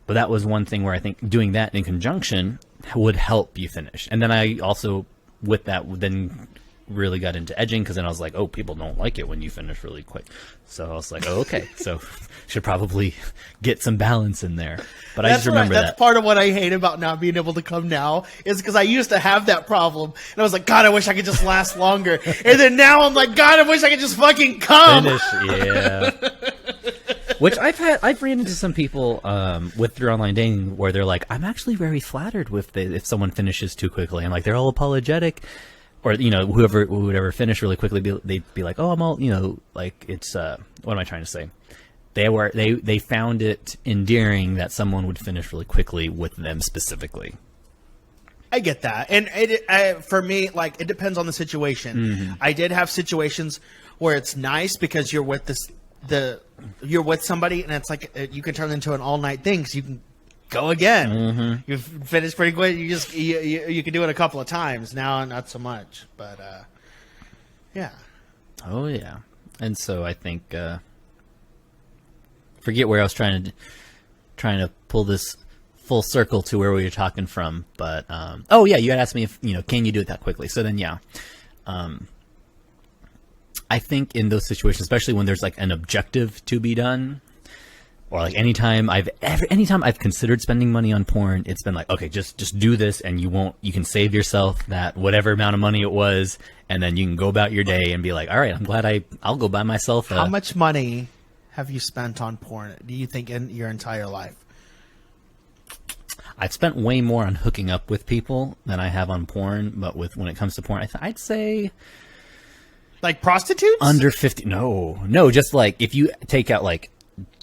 that was one thing where I think doing that in conjunction would help you finish. And then I also with that then really got into edging because then I was like, oh, people don't like it when you finish really quick. So I was like, oh, okay. So should probably get some balance in there. But I just remember that's part of what I hate about not being able to come now is because I used to have that problem. And I was like, God, I wish I could just last longer. And then now I'm like, God, I wish I could just fucking come. Finish, yeah. Which I've ran into some people with through online dating where they're like, I'm actually very flattered with if someone finishes too quickly. And like, they're all apologetic. Or, whoever would ever finish really quickly, they'd be like, oh, I'm all, like, it's, what am I trying to say? they found it endearing that someone would finish really quickly with them specifically. I get that, and for me, like, it depends on the situation. Mm-hmm. I did have situations where it's nice because you're with you're with somebody, and it's like you can turn it into an all night thing. So you can go again. Mm-hmm. You've finished pretty quick. You can do it a couple of times. Now, not so much, but yeah. Oh yeah, and so I think forget where I was trying to pull this full circle to where we were talking from, but oh yeah, you had asked me if can you do it that quickly. So then yeah, I think in those situations, especially when there's like an objective to be done, or like anytime I've considered spending money on porn, it's been like, okay, just do this, and you can save yourself that whatever amount of money it was, and then you can go about your day and be like, all right, I'm glad I'll go buy myself. How much money have you spent on porn? Do you think in your entire life? I've spent way more on hooking up with people than I have on porn, but when it comes to porn, I'd say like prostitutes under 50. No, just like if you take out like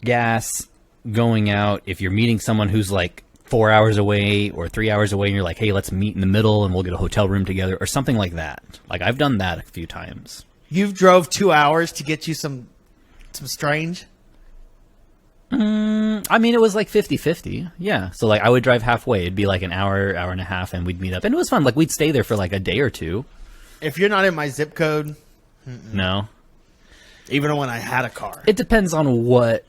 gas, going out, if you're meeting someone who's like 4 hours away or 3 hours away, and you're like, hey, let's meet in the middle and we'll get a hotel room together or something like that. Like I've done that a few times. You've drove 2 hours to get you some strange. I mean, it was like 50-50. Yeah. So like I would drive halfway. It'd be like an hour and a half, and we'd meet up. And it was fun. Like we'd stay there for like a day or two. If you're not in my zip code, no. Even when I had a car. It depends on what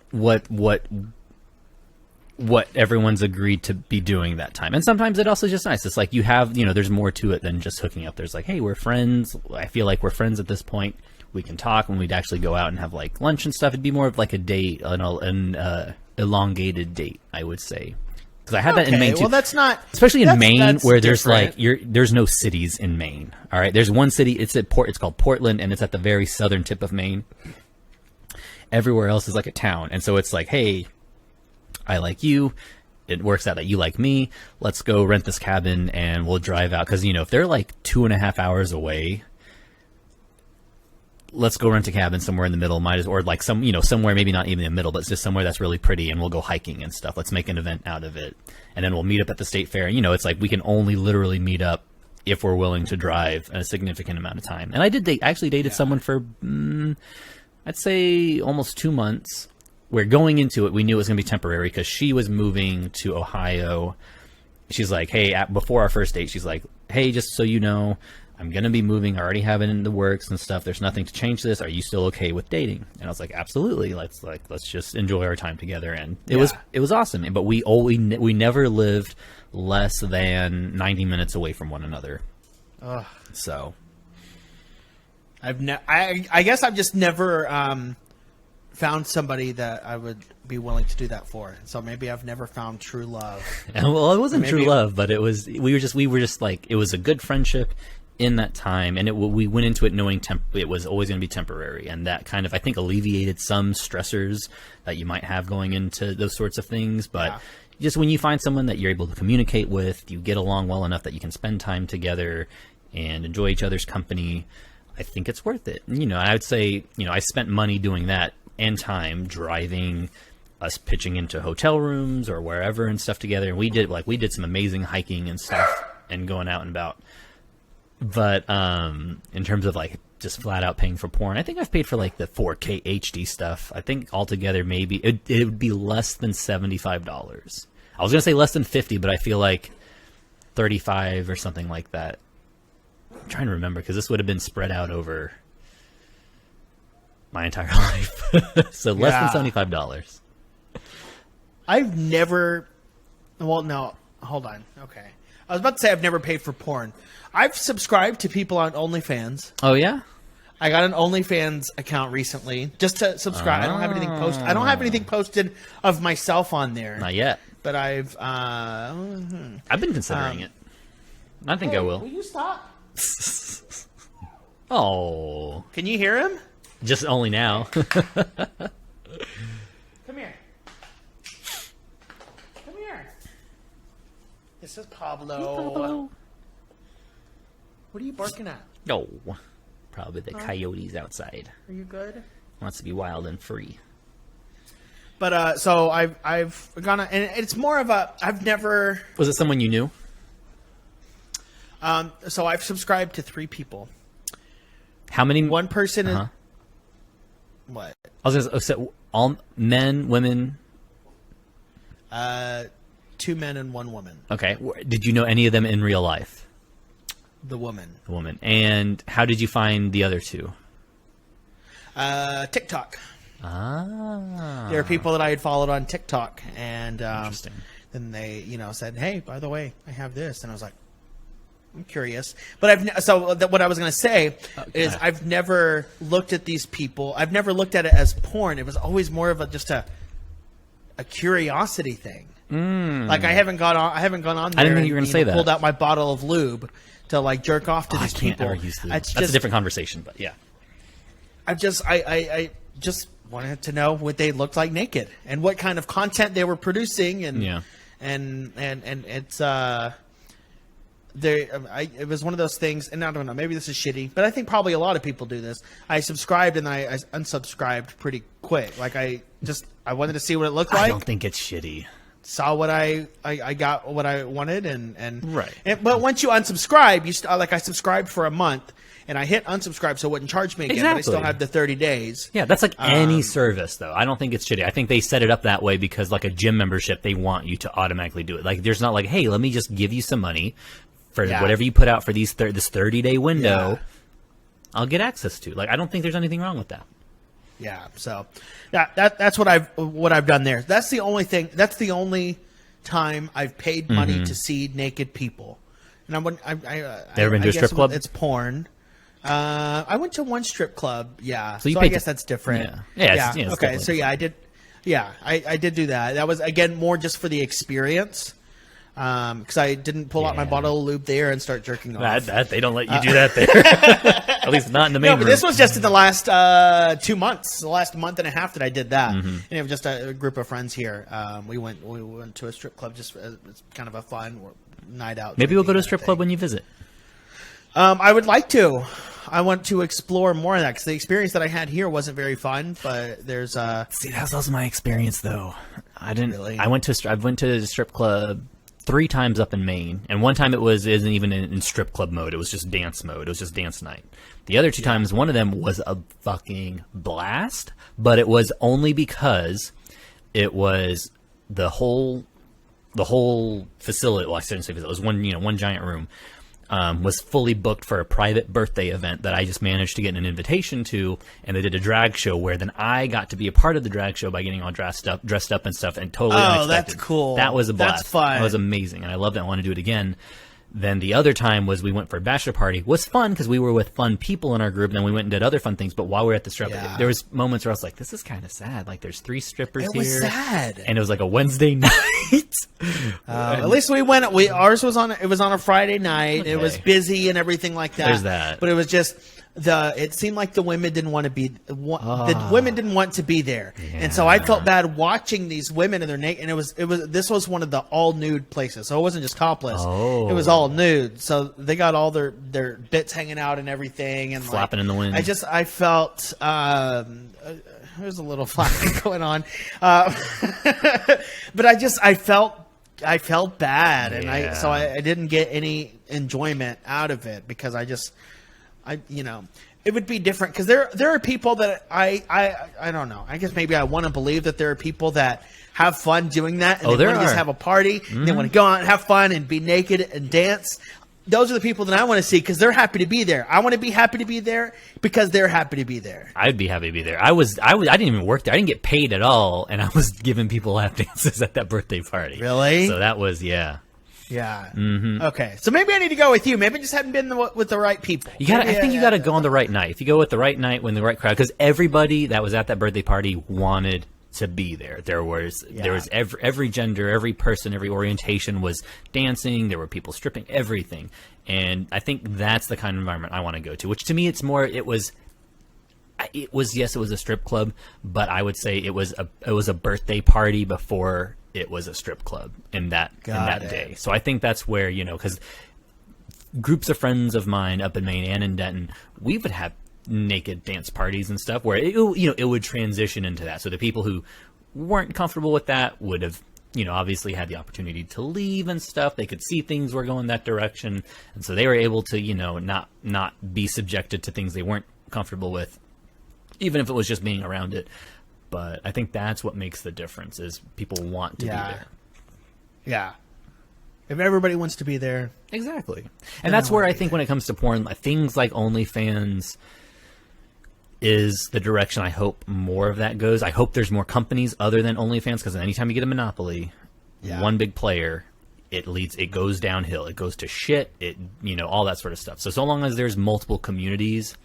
everyone's agreed to be doing that time. And sometimes it also just nice. It's like you have, there's more to it than just hooking up. There's like, hey, we're friends. I feel like we're friends at this point. We can talk when we'd actually go out and have like lunch and stuff. It'd be more of like a date, an elongated date, I would say. Because I had that in Maine too. Well, that's not, especially in Maine, where there's different. there's no cities in Maine. All right, there's one city. It's called Portland, and it's at the very southern tip of Maine. Everywhere else is like a town, and so it's like, hey, I like you. It works out that you like me. Let's go rent this cabin, and we'll drive out. Because if they're like 2.5 hours away, let's go rent a cabin somewhere in the middle. Or like somewhere maybe not even in the middle, but it's just somewhere that's really pretty, and we'll go hiking and stuff. Let's make an event out of it, and then we'll meet up at the state fair. It's like we can only literally meet up if we're willing to drive a significant amount of time. And I actually dated someone for I'd say almost 2 months. Where going into it, we knew it was going to be temporary because she was moving to Ohio. She's like, hey, before our first date, she's like, hey, just so you know, I'm going to be moving. I already have it in the works and stuff. There's nothing to change this. Are you still okay with dating? And I was like, absolutely. Let's just enjoy our time together. And it was awesome. But we never lived less than 90 minutes away from one another. Ugh. So I guess I've just never found somebody that I would be willing to do that for. So maybe I've never found true love. Well, it wasn't true love, but we were just like, it was a good friendship in that time, and we went into it knowing it was always going to be temporary, and that kind of, I think, alleviated some stressors that you might have going into those sorts of things. But just when you find someone that you're able to communicate with, you get along well enough that you can spend time together and enjoy each other's company, I think it's worth it. I would say, I spent money doing that and time driving, us pitching into hotel rooms or wherever and stuff together. And we did some amazing hiking and stuff and going out and about. But in terms of like just flat out paying for porn, I think I've paid for like the 4K HD stuff. I think altogether maybe it would be less than $75. I was going to say less than 50, but I feel like 35 or something like that. I'm trying to remember because this would have been spread out over my entire life. So less than $75. I've never... Well, no. Hold on. Okay. I was about to say I've never paid for porn. I've subscribed to people on OnlyFans. Oh, yeah? I got an OnlyFans account recently just to subscribe. I don't have anything posted. I don't have anything posted of myself on there. Not yet. But I've been considering it. I think I will. Will you stop? Oh. Can you hear him? Just only now. Come here. Come here. This is Pablo. What are you barking at? No. Probably the coyotes outside. Are you good? Wants to be wild and free. But so I've gone, and it's more of a, I've never. Was it someone you knew? So I've subscribed to 3 people. How many? One person is what? I was going to say all men, women. 2 men and 1 woman. Okay. Did you know any of them in real life? The woman. The woman. And how did you find the other 2? TikTok. Ah. There are people that I had followed on TikTok, and Interesting. then they, said, "Hey, by the way, I have this," and I was like, "I'm curious." But what I was going to say is I've never looked at these people. I've never looked at it as porn. It was always more of just a curiosity thing. Like I haven't gone on there. I didn't know you were going to say that. Pulled out my bottle of lube to like jerk off to these people. I can't ever use lube. That's a different conversation, but yeah. I just wanted to know what they looked like naked and what kind of content they were producing, and it's it was one of those things, and I don't know, maybe this is shitty, but I think probably a lot of people do this. I subscribed and I unsubscribed pretty quick. Like I wanted to see what it looked like. I don't think it's shitty. Saw what I got what I wanted, and right. But once you unsubscribe, I subscribed for a month. And I hit unsubscribe so it wouldn't charge me again, Exactly. but I still have the 30 days. Yeah, that's like any service, though. I don't think it's shitty. I think they set it up that way because, like a gym membership, they want you to automatically do it. Like, there's not like, hey, let me just give you some money for whatever you put out for this 30-day window. Yeah. I'll get access to. Like, I don't think there's anything wrong with that. Yeah. So, that's what I've done there. That's the only thing. That's the only time I've paid money to see naked people. And Never been to a strip club? It's porn. I went to one strip club. Yeah. So I guess that's different. Yeah. Okay. So I did. Yeah, I did do that. That was again more just for the experience. Because I didn't pull out my bottle of lube there and start jerking off. They don't let you do that there. At least not in the main room. But this was just in the last 2 months, the last month and a half that I did that. And it was just a group of friends here. We went to a strip club just as kind of a fun night out. Maybe we'll go to a strip club when you visit. I would like to. I want to explore more of that because the experience that I had here wasn't very fun. But there's see, that was also my experience though. I didn't really. I went to a strip club 3 times up in Maine, and one time isn't even in strip club mode. It was just dance mode. It was just dance night. The other 2 times, one of them was a fucking blast, but it was only because it was the whole facility. Well, I shouldn't say facility. It was one giant room. Was fully booked for a private birthday event that I just managed to get an invitation to, and they did a drag show where then I got to be a part of the drag show by getting all dressed up and stuff, and totally unexpected. That's cool. That was a blast. That's fun. That was amazing, and I loved it. I want to do it again. Then the other time was we went for a bachelor party. Was fun because we were with fun people in our group, and then we went and did other fun things. But while we were at the strip, there was moments where I was like, "This is kind of sad. Like, there's 3 strippers here." It was sad, and it was like a Wednesday night. At least we went. Ours was on. It was on a Friday night. Okay. It was busy and everything like that. There's that. But it was just it seemed like the women didn't want to be. The women didn't want to be there, and so I felt bad watching these women and their naked. And this was one of the all nude places, so it wasn't just topless. Oh. It was all nude. So they got all their bits hanging out and everything, and flapping in the wind. I felt. There's a little flapping going on, but I felt bad, and I didn't get any enjoyment out of it because it would be different because there are people that I don't know. I guess maybe I want to believe that there are people that have fun doing that, and they want to just have a party, and they want to go out and have fun and be naked and dance. Those are the people that I want to see because they're happy to be there. I want to be happy to be there because they're happy to be there. I'd be happy to be there. I didn't even work there. I didn't get paid at all, and I was giving people lap dances at that birthday party. Really? So that was Yeah. Okay. So maybe I need to go with you. Maybe I just haven't been with the right people. I think you got to go on the right night. If you go with the right night when the right crowd, because everybody that was at that birthday party wanted to be there. There was every gender, every person, every orientation was dancing. There were people stripping, everything. And I think that's the kind of environment I want to go to, which to me it was a strip club, but I would say it was a birthday party before it was a strip club in that day. So I think that's where, because groups of friends of mine up in Maine and in Denton, we would have naked dance parties and stuff where it would transition into that. So the people who weren't comfortable with that would have, obviously had the opportunity to leave and stuff. They could see things were going that direction, and so they were able to, not be subjected to things they weren't comfortable with, even if it was just being around it. But I think that's what makes the difference, is people want to be there. Yeah. If everybody wants to be there. Exactly. And that's where I think when it comes to porn, things like OnlyFans is the direction I hope more of that goes. I hope there's more companies other than OnlyFans, because anytime you get a monopoly, one big player, it goes downhill. It goes to shit, all that sort of stuff. So long as there's multiple communities,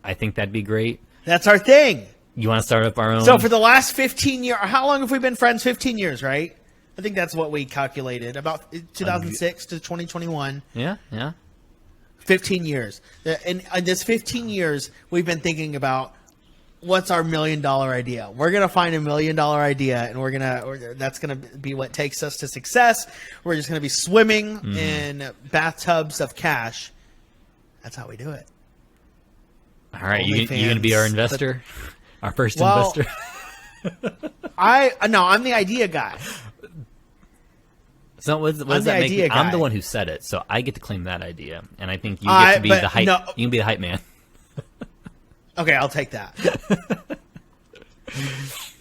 I think that'd be great. That's our thing. You want to start up our own? So for the last 15 years, how long have we been friends? 15 years, right? I think that's what we calculated. About 2006 to 2021. Yeah. 15 years. And in this 15 years, we've been thinking about what's our $1 million idea. We're going to find $1 million idea, and that's going to be what takes us to success. We're just going to be swimming in bathtubs of cash. That's how we do it. All right. You going to be our investor? Our first investor? I'm the idea guy. So what does that make me? I'm the one who said it, so I get to claim that idea, and I think you get to be the hype. No. You can be the hype man. Okay, I'll take that.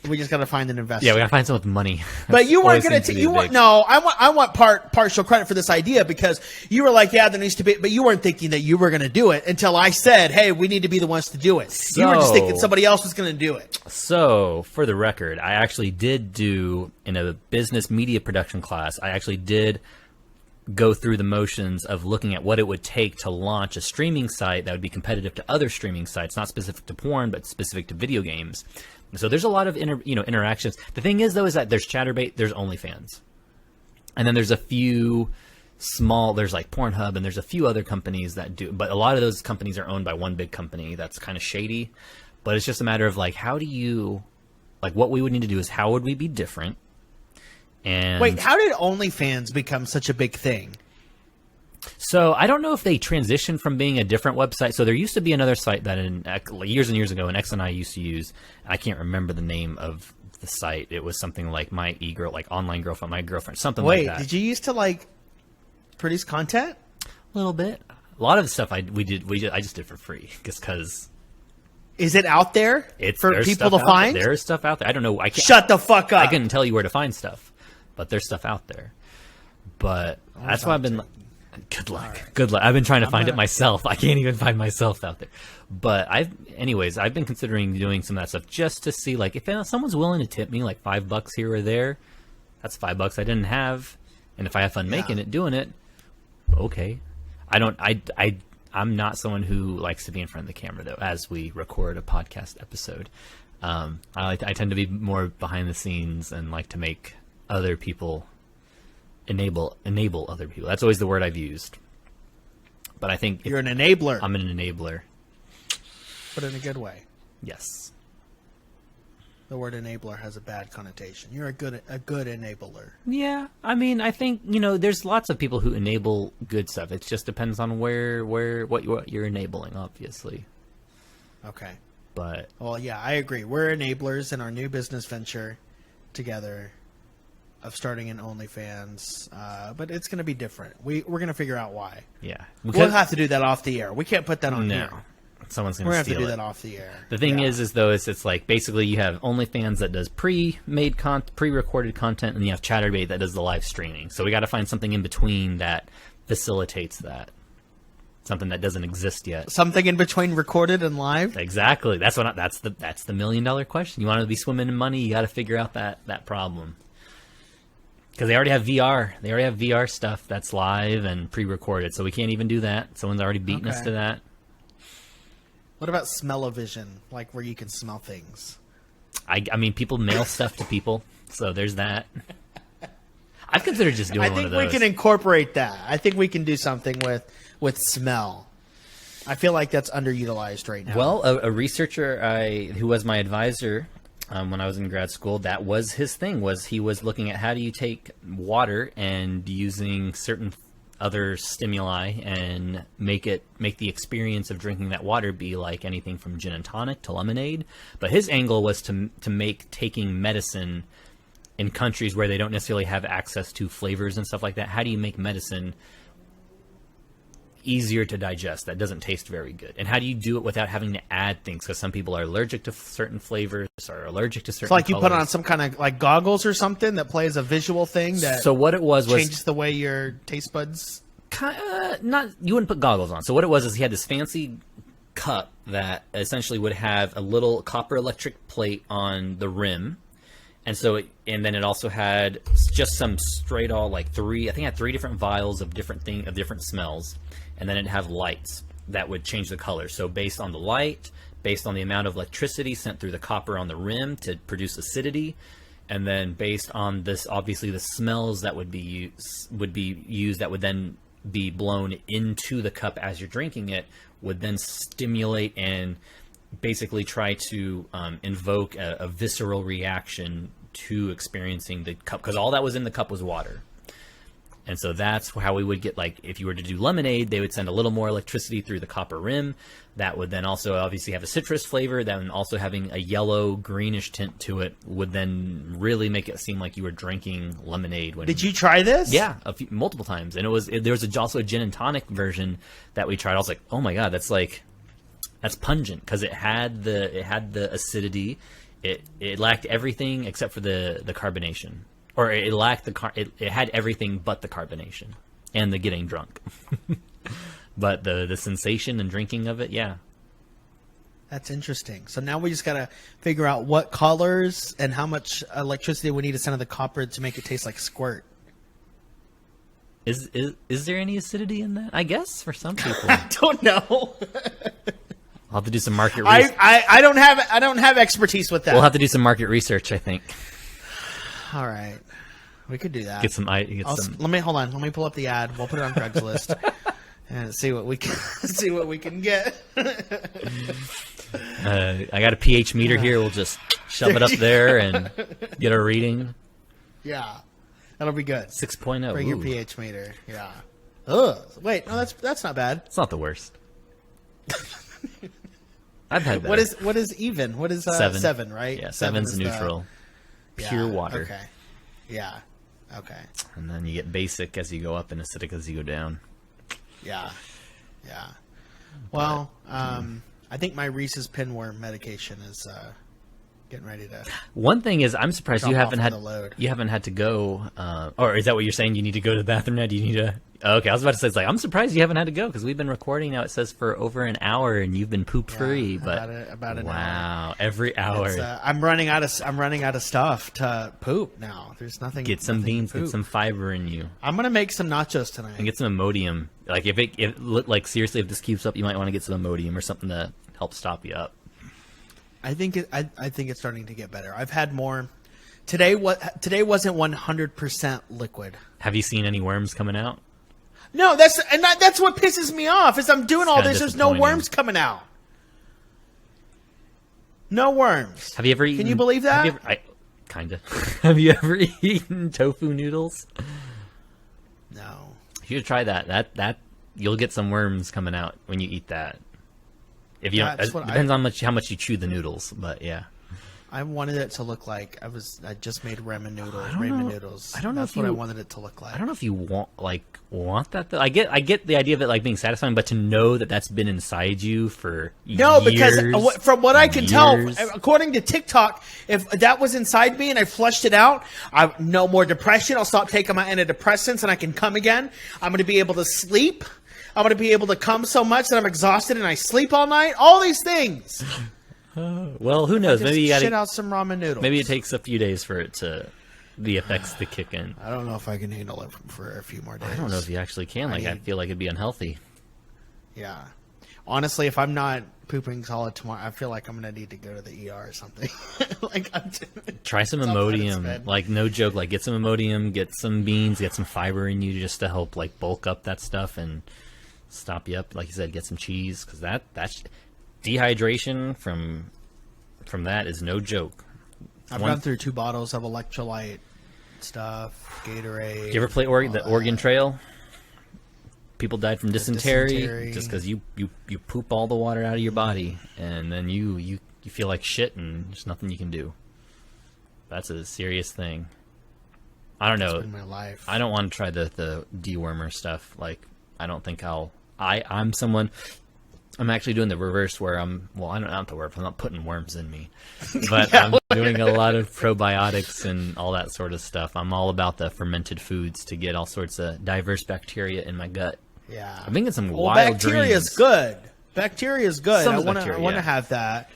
We just got to find an investor. Yeah, we got to find someone with money. But you weren't going to. I want partial credit for this idea, because you were like, yeah, there needs to be, but you weren't thinking that you were going to do it until I said, hey, we need to be the ones to do it. You were just thinking somebody else was going to do it. So, for the record, I actually did do, in a business media production class, I actually did go through the motions of looking at what it would take to launch a streaming site that would be competitive to other streaming sites, not specific to porn, but specific to video games. So there's a lot of interactions. The thing is, though, is that there's Chatterbait, there's OnlyFans, and then there's a few there's like Pornhub, and there's a few other companies that do, but a lot of those companies are owned by one big company that's kind of shady. But it's just a matter of what we would need to do is, how would we be different? And wait, how did OnlyFans become such a big thing? So I don't know if they transitioned from being a different website. So there used to be another site that years and years ago, an X and I used to use. I can't remember the name of the site. It was something like My E-Girl, like Online Girlfriend, My Girlfriend, something like that. Wait, did you used to produce content? A little bit. A lot of the stuff I just did for free, just because. Is it out there for people to find? There's stuff out there. I don't know. Shut the fuck up. I couldn't tell you where to find stuff, but there's stuff out there. But that's why I've been. Good luck. Right. Good luck. I've been trying to find it myself. I can't even find myself out there. But I've been considering doing some of that stuff just to see, if someone's willing to tip me $5 here or there, that's $5 I didn't have. And if I have fun making it, doing it, okay. I'm not someone who likes to be in front of the camera, though, as we record a podcast episode. I tend to be more behind the scenes and like to make other people enable other people. That's always the word I've used. But I think you're an enabler. I'm an enabler. But in a good way. Yes. The word enabler has a bad connotation. You're a good enabler. Yeah. I mean, I think, there's lots of people who enable good stuff. It just depends on what you're enabling, obviously. Okay. But well, yeah, I agree. We're enablers in our new business venture together of starting an OnlyFans, but it's going to be different. We're going to figure out why. Yeah, we'll have to do that off the air. We can't put that on here. Someone's going to steal it. We're going to have to do that off the air. The thing is though, it's like basically you have OnlyFans that does pre-recorded content, and you have Chatterbait that does the live streaming. So we got to find something in between that facilitates that. Something that doesn't exist yet. Something in between recorded and live. Exactly. That's the $1 million question. You want to be swimming in money, you got to figure out that problem. Because they already have VR. They already have VR stuff that's live and pre-recorded, so we can't even do that. Someone's already beaten us to that. What about smell-o-vision, like where you can smell things? I mean, people mail stuff to people, so there's that. I've considered just doing one of those. I think we can incorporate that. I think we can do something with smell. I feel like that's underutilized right now. Well, a researcher who was my advisor when I was in grad school, that was his thing. He was looking at how do you take water and using certain other stimuli and make the experience of drinking that water be like anything from gin and tonic to lemonade. But his angle was to make taking medicine in countries where they don't necessarily have access to flavors and stuff like that. How do you make medicine easier to digest that doesn't taste very good, and how do you do it without having to add things, because some people are allergic to certain flavors or allergic to certain It's like colors. you put on some kind of like goggles or something that plays a visual thing that so what it was changes the way your taste buds. Not, you wouldn't put goggles on. So what it was is he had this fancy cup that essentially would have a little copper electric plate on the rim, and then it also had just some straight all like it had three different vials of different smells. And then it'd have lights that would change the color. So based on the light, based on the amount of electricity sent through the copper on the rim to produce acidity, and then based on this, obviously the smells that would be used that would then be blown into the cup as you're drinking it, would then stimulate and basically try to invoke a visceral reaction to experiencing the cup, because all that was in the cup was water. And so that's how we would get, like, if you were to do lemonade, they would send a little more electricity through the copper rim. That would then also obviously have a citrus flavor. Then also having a yellow greenish tint to it would then really make it seem like you were drinking lemonade. Did you try this? Yeah, multiple times. And there was also a gin and tonic version that we tried. I was like, oh my god, that's pungent, because it had the acidity. It lacked everything except for the carbonation. Or it lacked it had everything but the carbonation and the getting drunk. But the sensation and drinking of it, yeah. That's interesting. So now we just got to figure out what colors and how much electricity we need to send to the copper to make it taste like squirt. Is there any acidity in that? I guess for some people. I don't know. I'll have to do some market research. I don't have expertise with that. We'll have to do some market research, I think. All right, we could do that. Let me hold on. Let me pull up the ad. We'll put it on Craigslist and see what we can get. I got a pH meter here. We'll just shove it up there and get a reading. Yeah, that'll be good. 6.0. Bring your pH meter. Yeah. Ugh. Wait, no, that's not bad. It's not the worst. I've had better. What is even? What is 7? 7, right? Yeah, 7's neutral. Pure water. Okay. Yeah. Okay. And then you get basic as you go up and acidic as you go down. Yeah. Yeah. Well, I think my Reese's pinworm medication is getting ready to. One thing is, I'm surprised you haven't had to go. Or is that what you're saying? You need to go to the bathroom now? Do you need to? Okay, I was about to say, it's like, I'm surprised you haven't had to go, because we've been recording now. It says for over an hour, and you've been poop free. But about an hour. Wow, every hour. I'm running out of stuff to poop now. There's nothing. Get some beans, get some fiber in you. I'm gonna make some nachos tonight. And get some Imodium. Like seriously, if this keeps up, you might want to get some Imodium or something to help stop you up. I think it's starting to get better. I've had more. Today wasn't 100% liquid. Have you seen any worms coming out? No, that's what pisses me off. Is I'm doing all this, there's no worms coming out. No worms. Have you ever eaten? Can you believe that? Kinda. Have you ever eaten tofu noodles? No. You should try that. That you'll get some worms coming out when you eat that. If you it depends on how much you chew the noodles, but yeah. I wanted it to look like I just made ramen noodles. I don't know That's what I wanted it to look like. I don't know if you want that though. I get the idea of it like being satisfying, but to know that that's been inside you for years, because from what I can tell, according to TikTok, if that was inside me and I flushed it out, no more depression. I'll stop taking my antidepressants and I can come again. I'm going to be able to sleep. I'm going to be able to come so much that I'm exhausted and I sleep all night. All these things. Well, who knows? Maybe you got to shit out some ramen noodles. Maybe it takes a few days for the effects to kick in. I don't know if I can handle it for a few more days. I don't know if you actually can. I feel like it'd be unhealthy. Yeah. Honestly, if I'm not pooping solid tomorrow, I feel like I'm gonna need to go to the ER or something. Try some Imodium. Like, no joke. Like, get some Imodium, get some beans, get some fiber in you just to help like bulk up that stuff and stop you up. Like you said, get some cheese, because that's dehydration from that is no joke. I've gone through 2 bottles of electrolyte stuff, Gatorade. Did you ever play the Oregon Trail? people died from dysentery, dysentery. just because you poop all the water out of your body, and then you feel like shit, and there's nothing you can do. That's a serious thing. I don't know. It's been my life. I don't want to try the dewormer stuff. Like, I don't think I'm someone. I'm actually doing the reverse where I don't have to work. I'm not putting worms in me, but I'm doing a lot of probiotics and all that sort of stuff. I'm all about the fermented foods to get all sorts of diverse bacteria in my gut. Yeah. I'm thinking some Well, wild bacteria dreams. is good. Bacteria is good. Some I is want bacteria, to yeah. have that.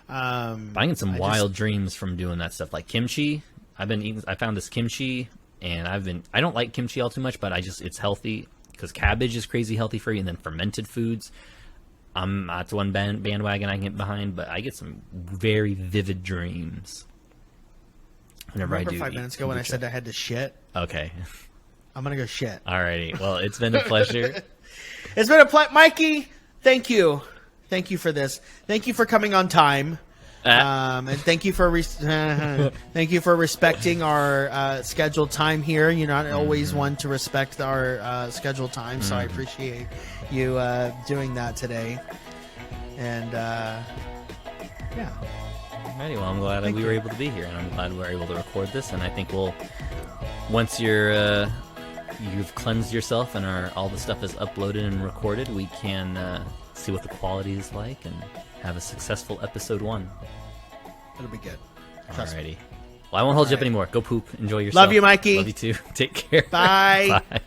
I'm getting some wild dreams from doing that stuff, like kimchi. I found this kimchi, and I don't like kimchi all too much, but it's healthy because cabbage is crazy healthy for you, and then fermented foods. That's one bandwagon I can get behind, but I get some very vivid dreams whenever I do. 5 minutes ago when I said I had to shit. Okay. I'm gonna go shit. Alrighty. Well, it's been a pleasure. It's been a pleasure, Mikey. Thank you for this. Thank you for coming on time. And thank you for respecting our scheduled time here. You're not always one to respect our scheduled time, so I appreciate you doing that today. And yeah. Alrighty, well, I'm glad we were able to be here, and I'm glad we were able to record this. And I think once you've cleansed yourself and all the stuff is uploaded and recorded, we can see what the quality is like and have a successful episode 1. It'll be good. Trust me. Alrighty. Well, I won't hold you up anymore. Go poop. Enjoy yourself. Love you, Mikey. Love you too. Take care. Bye. Bye.